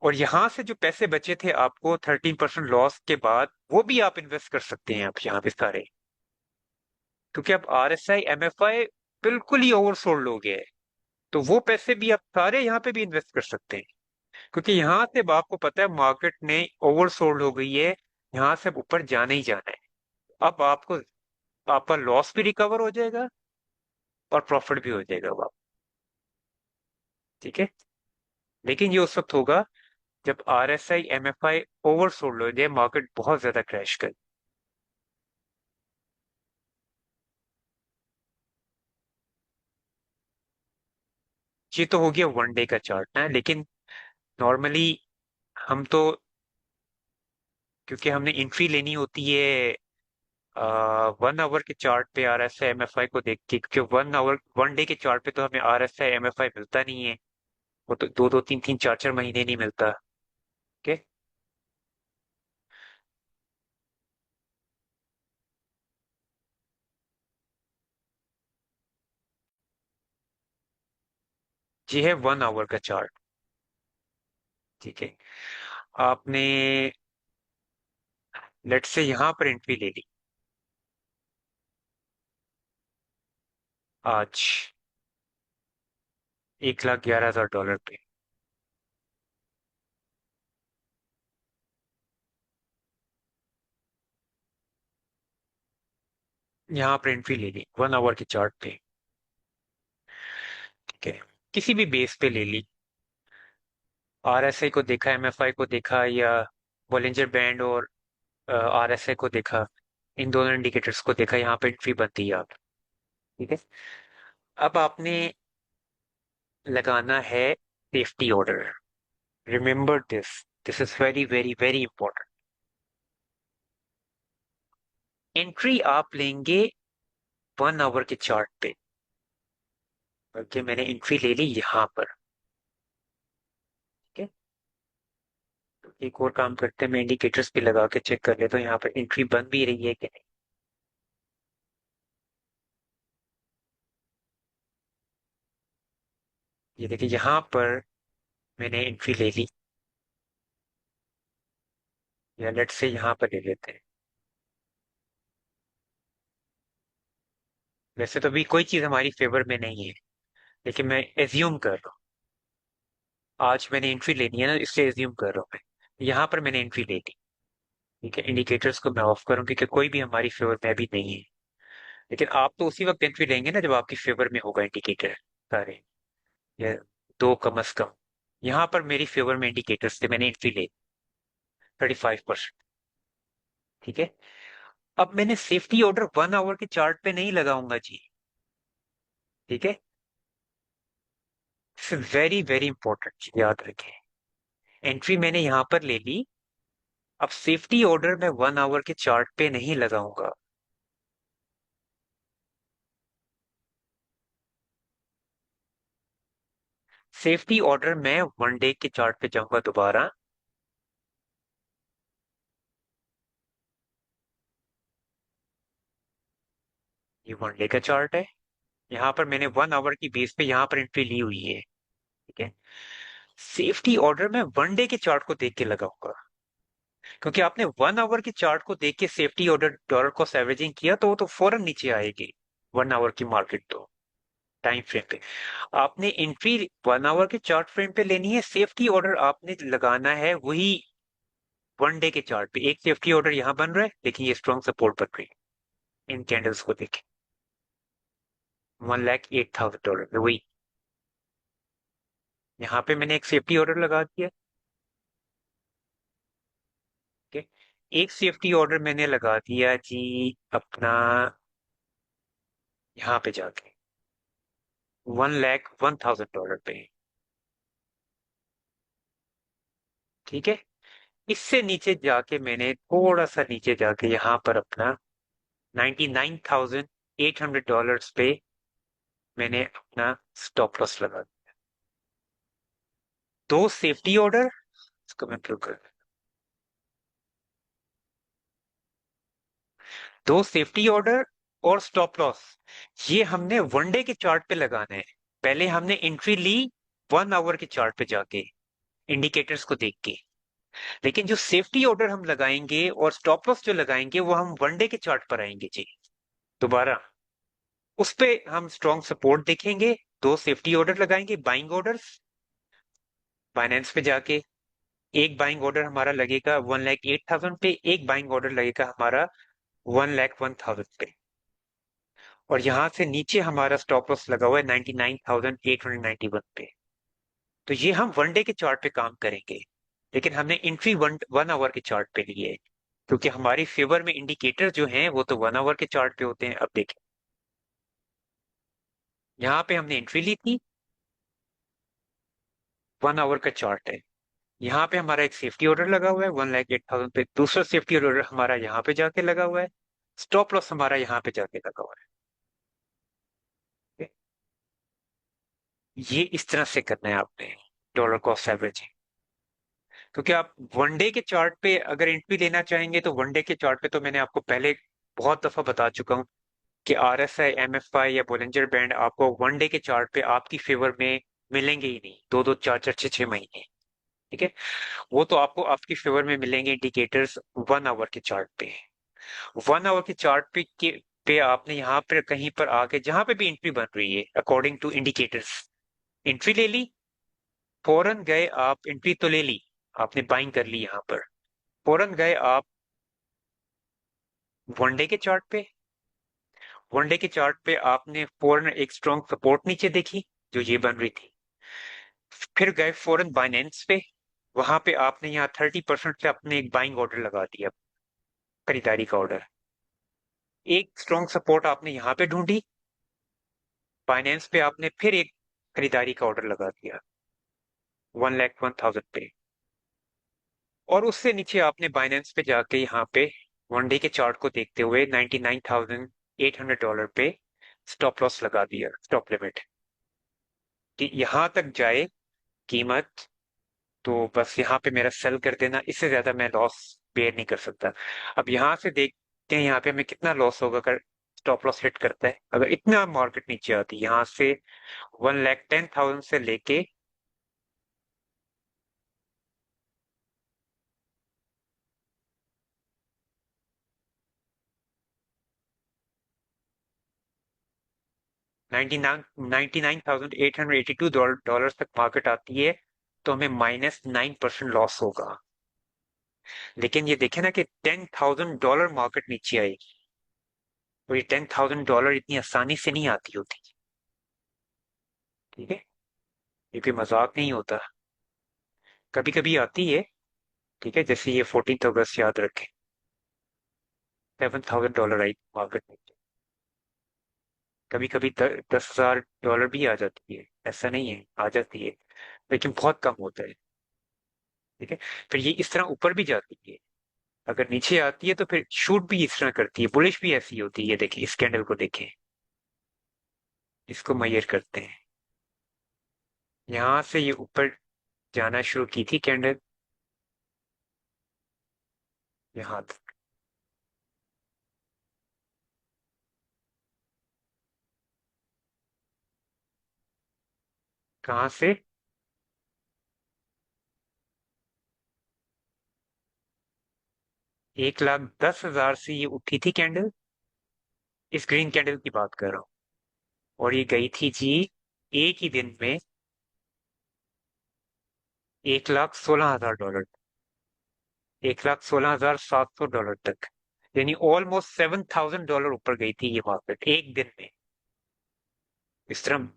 और यहां से जो पैसे बचे थे आपको 13% लॉस के बाद, वो भी आप इन्वेस्ट कर सकते हैं आप यहाँ पे सारे, क्योंकि अब RSI MFI बिल्कुल ही ओवरसोल्ड हो गया है। तो वो पैसे भी आप सारे यहाँ पे भी इन्वेस्ट कर सकते हैं, क्योंकि यहाँ से अब आपको पता है मार्केट ने ओवरसोल्ड हो गई है, यहाँ से अब ऊपर जाना ही जाना है। अब आपको, आपका लॉस भी रिकवर हो जाएगा और प्रॉफिट भी हो जाएगा अब आप, ठीक है। लेकिन ये उस वक्त होगा जब RSI MFI ओवरसोल्ड हो जाए, मार्केट बहुत ज्यादा क्रैश करे। ये तो हो गया वनडे का चार्ट ना, लेकिन नॉर्मली हम तो, क्योंकि हमने एंट्री लेनी होती है 1 आवर के चार्ट पे RSI MFI को देख के, क्योंकि 1 आवर, 1 डे के चार्ट पे तो हमें RSI MFI मिलता नहीं है, वो तो दो दो तीन तीन चार चार महीने नहीं मिलता। ओके। जी है 1 आवर का चार्ट। ठीक है। आपने लेट से यहाँ पर एंट्री ले ली आज 1,11,000 डॉलर पे। यहाँ पर एंट्री ले ली 1 आवर के चार्ट पे। ठीक है। किसी भी बेस पे ले ली, आरएसआई को देखा, एमएफआई को देखा, या बॉलिंजर बैंड और आरएसआई को देखा, इन दोनों इंडिकेटर्स को देखा, यहाँ पे एंट्री बनती है आप। ठीक है। अब आपने लगाना है safety order. Remember this, this is very very very important. Entry आप लेंगे 1 आवर के चार्ट पे। ओके, मैंने एंट्री ले ली यहाँ पर। ठीक है। तो एक और काम करते हैं, मैं इंडिकेटर्स भी लगा के चेक कर लेता हूँ यहाँ पर एंट्री बन भी रही है कि नहीं। ये देखिए यहाँ पर मैंने एंट्री ले ली, या लेट से यहाँ पर ले लेते हैं। वैसे तो अभी कोई चीज हमारी फेवर में नहीं है, लेकिन मैं एज्यूम कर रहा हूँ। आज मैंने एंट्री लेनी है ना, इसलिए एज्यूम कर रहा हूँ मैं। यहाँ पर मैंने एंट्री ले ली। ठीक है, इंडिकेटर्स को मैं ऑफ करूँ क्योंकि कोई भी हमारी फेवर में अभी नहीं है। लेकिन आप तो उसी वक्त एंट्री लेंगे ना जब आपकी फेवर में होगा इंडिकेटर सारे, या दो कम अज कम। यहाँ पर मेरी फेवर में इंडिकेटर्स थे, मैंने एंट्री ले 35%। ठीक है। अब मैंने सेफ्टी ऑर्डर 1 आवर के चार्ट पे नहीं लगाऊंगा जी। ठीक है। वेरी वेरी इंपॉर्टेंट, याद रखें। एंट्री मैंने यहां पर ले ली। अब सेफ्टी ऑर्डर मैं 1 आवर के चार्ट पे नहीं लगाऊंगा। सेफ्टी ऑर्डर मैं 1 डे के चार्ट पे जाऊंगा दोबारा। ये 1 डे का चार्ट है। यहाँ पर मैंने 1 आवर की बेस पे यहाँ पर एंट्री ली हुई है। ठीक है। सेफ्टी ऑर्डर मैं 1 डे के चार्ट को देख के लगाऊंगा, क्योंकि आपने 1 आवर के चार्ट को देख के safety order dollar cost averaging किया तो वो तो फौरन नीचे आएगी। 1 आवर की मार्केट तो टाइम फ्रेम पे आपने एंट्री 1 आवर के चार्ट फ्रेम पे लेनी है। सेफ्टी ऑर्डर आपने लगाना है वही 1 डे के चार्ट पे। एक सेफ्टी ऑर्डर यहाँ बन रहा है, लेकिन ये स्ट्रॉन्ग सपोर्ट बन रही है। इन कैंडल्स को देखें, 1,08,000 डॉलर में वही। यहाँ पे मैंने एक सेफ्टी ऑर्डर लगा दिया। ठीक है। एक सेफ्टी ऑर्डर मैंने लगा दिया जी अपना, यहाँ पे जाके 1,01,000 डॉलर पे। ठीक है। इससे नीचे जाके मैंने थोड़ा सा नीचे जाके यहाँ पर अपना 99,800 डॉलर पे मैंने अपना स्टॉप लॉस लगा दिया। दो सेफ्टी ऑर्डर, इसको मैं फिर कर, दो सेफ्टी ऑर्डर और स्टॉप लॉस, ये हमने 1 डे के चार्ट पे लगाना है। पहले हमने एंट्री ली 1 आवर के चार्ट पे जाके इंडिकेटर्स को देख के। लेकिन जो सेफ्टी ऑर्डर हम लगाएंगे और स्टॉप लॉस जो लगाएंगे वो हम 1 डे के चार्ट पर आएंगे जी दोबारा। उस पे हम स्ट्रॉन्ग सपोर्ट देखेंगे। दो सेफ्टी ऑर्डर लगाएंगे, बाइंग ऑर्डर्स, बाइनेंस पे जाके। एक बाइंग ऑर्डर हमारा लगेगा 1,08,000 पे, एक बाइंग ऑर्डर लगेगा हमारा 1,01,000 पे। और यहां से नीचे हमारा स्टॉप लॉस लगा हुआ है 99,891 पे। तो ये हम 1 डे के चार्ट पे काम करेंगे, लेकिन हमने एंट्री 1 आवर के चार्ट पे ली है, क्योंकि हमारी फेवर में इंडिकेटर जो हैं वो तो 1 आवर के चार्ट पे होते हैं। अब देखें, यहाँ पे हमने एंट्री ली थी, 1 आवर का चार्ट है। यहाँ पे हमारा एक सेफ्टी ऑर्डर लगा हुआ है 1,08,000 पे। दूसरा सेफ्टी ऑर्डर हमारा यहाँ पे जाके लगा हुआ है। स्टॉप लॉस हमारा यहाँ पे जाके लगा हुआ है। ये इस तरह से करना है आपने। Dollar cost averaging. क्योंकि आप वनडे के चार्ट पे अगर एंट्री लेना चाहेंगे तो वनडे के चार्ट पे तो मैंने आपको पहले बहुत दफा बता चुका हूँ कि RSI, MFI या बोलिंजर बैंड आपको वनडे के चार्ट पे आपकी फेवर में मिलेंगे ही नहीं, दो दो चार चार छह छह महीने। ठीक है, वो तो आपको आपकी फेवर में मिलेंगे इंडिकेटर्स 1 आवर के चार्ट पे। 1 आवर के चार्ट पे आपने यहाँ पर कहीं पर आके जहां पे भी एंट्री बन रही है अकॉर्डिंग टू इंडिकेटर्स, एंट्री ले ली, फौरन गए आप, एंट्री तो ले ली, आपने बाइंग कर ली यहाँ पर, फौरन गए आप वनडे के चार्ट पे। वनडे के चार्ट पे आपने फौरन एक स्ट्रॉन्ग सपोर्ट नीचे देखी जो ये बन रही थी, फिर गए फौरन बाइनेंस पे, वहां पे आपने यहाँ 30% से अपने एक बाइंग ऑर्डर लगा दिया, खरीदारी का ऑर्डर। एक स्ट्रॉन्ग सपोर्ट आपने यहाँ पे ढूंढी, बाइनेंस पे आपने फिर एक खरीदारी का ऑर्डर लगा दिया 1,01,000 पे, और उससे नीचे आपने बाइनेंस पे जाके यहाँ पे वनडे के चार्ट को देखते हुए $99,800 पे स्टॉप लॉस लगा दिया, स्टॉप लिमिट, कि यहाँ तक जाए कीमत तो बस यहाँ पे मेरा सेल कर देना, इससे ज्यादा मैं लॉस बेयर नहीं कर सकता। अब यहाँ से देखते हैं यहाँ पे हमें कितना लॉस होगा अगर स्टॉप लॉस हिट करता है। अगर इतना मार्केट नीचे आती है यहाँ से 1,10,000 से लेके 99,882 तक मार्केट आती है तो हमें -9% लॉस होगा। लेकिन ये देखे ना कि $10,000 मार्केट नीचे आएगी, और ये $10,000 इतनी आसानी से नहीं आती होती। ठीक है, ये कोई मजाक नहीं होता, कभी कभी आती है। ठीक है, जैसे ये 14 अगस्त याद रखें, $7,000 आई मार्केट में। कभी कभी $10,000 भी आ जाती है, ऐसा नहीं है, आ जाती है, लेकिन बहुत कम होता है। ठीक है, फिर ये इस तरह ऊपर भी जाती है, अगर नीचे आती है तो फिर शूट भी इस तरह करती है, बुलिश भी ऐसी होती है। देखिए इस कैंडल को देखें, इसको मैयर करते हैं, यहां से ये ऊपर जाना शुरू की थी कैंडल, यहाँ तक। कहां से? 1,10,000 से ये उठी थी कैंडल, इस ग्रीन कैंडल की बात कर रहा हूँ, और ये गई थी जी एक ही दिन में $1,16,000, $1,16,700 तक, यानी ऑलमोस्ट $7,000 ऊपर गई थी ये मार्केट एक दिन में। इस तरह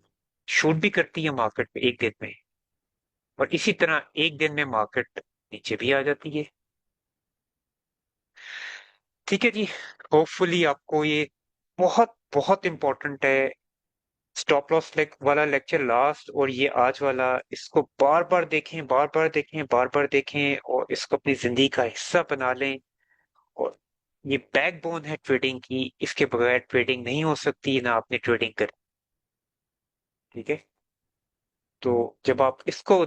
शूट भी करती है मार्केट पे एक दिन में, और इसी तरह एक दिन में मार्केट नीचे भी आ जाती है। ठीक है जी, होपफुली आपको ये बहुत बहुत इंपॉर्टेंट है स्टॉप लॉस वाला लेक्चर लास्ट और ये आज वाला, इसको बार बार देखें, बार बार देखें, बार बार देखें, और इसको अपनी जिंदगी का हिस्सा बना लें। और ये बैकबोन है ट्रेडिंग की, इसके बगैर ट्रेडिंग नहीं हो सकती, ना आपने ट्रेडिंग कर। ठीक है, तो जब आप इसको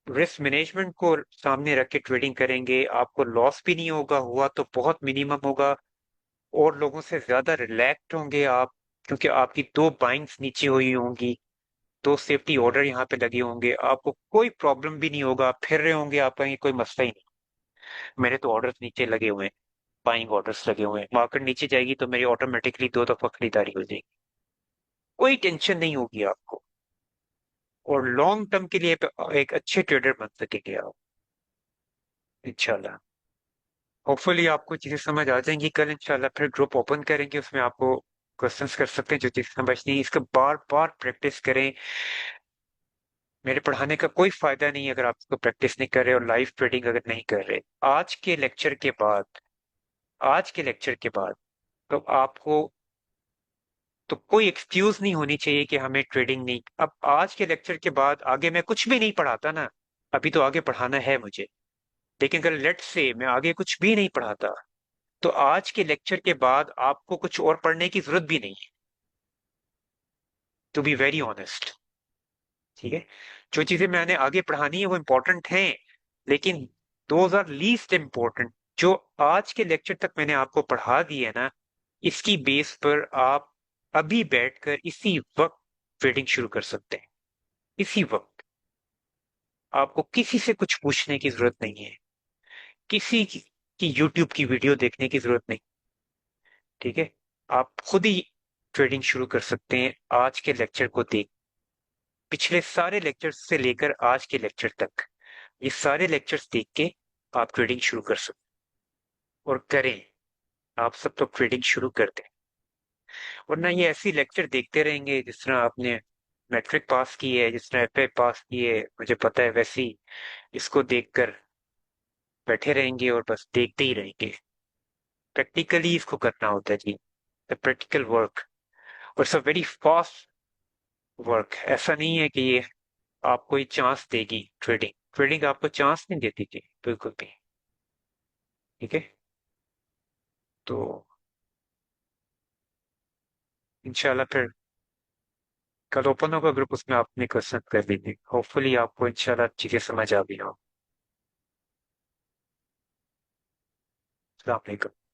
रिस्क मैनेजमेंट को सामने रख के ट्रेडिंग करेंगे, आपको लॉस भी नहीं होगा, हुआ तो बहुत मिनिमम होगा, और लोगों से ज्यादा रिलैक्स होंगे आप, क्योंकि आपकी दो बाइंग्स नीचे हुई होंगी, दो सेफ्टी ऑर्डर यहाँ पे लगे होंगे, आपको कोई प्रॉब्लम भी नहीं होगा, आप फिर रहे होंगे, आपका ये कोई मसला ही नहीं। मेरे तो ऑर्डर्स नीचे लगे हुए हैं, बाइंग ऑर्डर्स लगे हुए हैं, मार्केट नीचे जाएगी तो मेरी ऑटोमेटिकली दो दफा खरीदारी हो जाएगी, कोई टेंशन नहीं होगी आपको, और लॉन्ग टर्म के लिए एक अच्छे ट्रेडर बन सकेंगे आप इंशाल्लाह। होपफुली आपको चीजें समझ आ जाएंगी, कल इंशाल्लाह फिर ग्रुप ओपन करेंगे, उसमें आपको क्वेश्चंस कर सकते हैं जो चीजें समझनी है, इसका बार बार प्रैक्टिस करें। मेरे पढ़ाने का कोई फायदा नहीं है अगर आप इसको प्रैक्टिस नहीं कर रहे और लाइव ट्रेडिंग अगर नहीं कर रहे। आज के लेक्चर के बाद, आज के लेक्चर के बाद तो आपको तो कोई एक्सक्यूज नहीं होनी चाहिए कि हमें ट्रेडिंग नहीं। अब आज के लेक्चर के बाद आगे मैं कुछ भी नहीं पढ़ाता ना, अभी तो आगे पढ़ाना है मुझे, लेकिन अगर लेट से मैं आगे कुछ भी नहीं पढ़ाता तो आज के लेक्चर के बाद आपको कुछ और पढ़ने की जरूरत भी नहीं है, टू बी वेरी ऑनेस्ट। ठीक है। जो चीजें मैंने आगे पढ़ानी है वो इम्पोर्टेंट हैं, लेकिन दोज आर लीस्ट इम्पोर्टेंट। जो आज के लेक्चर तक मैंने आपको पढ़ा दी है ना, इसकी बेस पर आप अभी बैठकर इसी वक्त ट्रेडिंग शुरू कर सकते हैं। इसी वक्त आपको किसी से कुछ पूछने की जरूरत नहीं है, किसी की यूट्यूब की वीडियो देखने की जरूरत नहीं। ठीक है। आप खुद ही ट्रेडिंग शुरू कर सकते हैं आज के लेक्चर को देख। पिछले सारे लेक्चर्स से लेकर आज के लेक्चर तक ये सारे लेक्चर्स देख के आप ट्रेडिंग शुरू कर सकते हैं। और करें, आप सब तो ट्रेडिंग शुरू कर दें। वरना ये ऐसी लेक्चर देखते रहेंगे जिस तरह आपने मैट्रिक पास की है, जिस तरह एफए पास की है, मुझे पता है, वैसी इसको देखकर बैठे रहेंगे और बस देखते ही रहेंगे। प्रैक्टिकली इसको करना होता है जी, द प्रैक्टिकल वर्क। और it's a very fast work. ऐसा नहीं है कि ये आपको ये चांस देगी। ट्रेडिंग ट्रेडिंग आपको चांस नहीं देती थी बिल्कुल भी। ठीक है। तो इंशाल्लाह फिर कल ओपन होगा ग्रुप, उसमें आप अपने क्वेश्चन कर लीजिए। होपफुली आपको इंशाल्लाह चीजें समझ आ गई हो। अस्सलाम वालेकुम।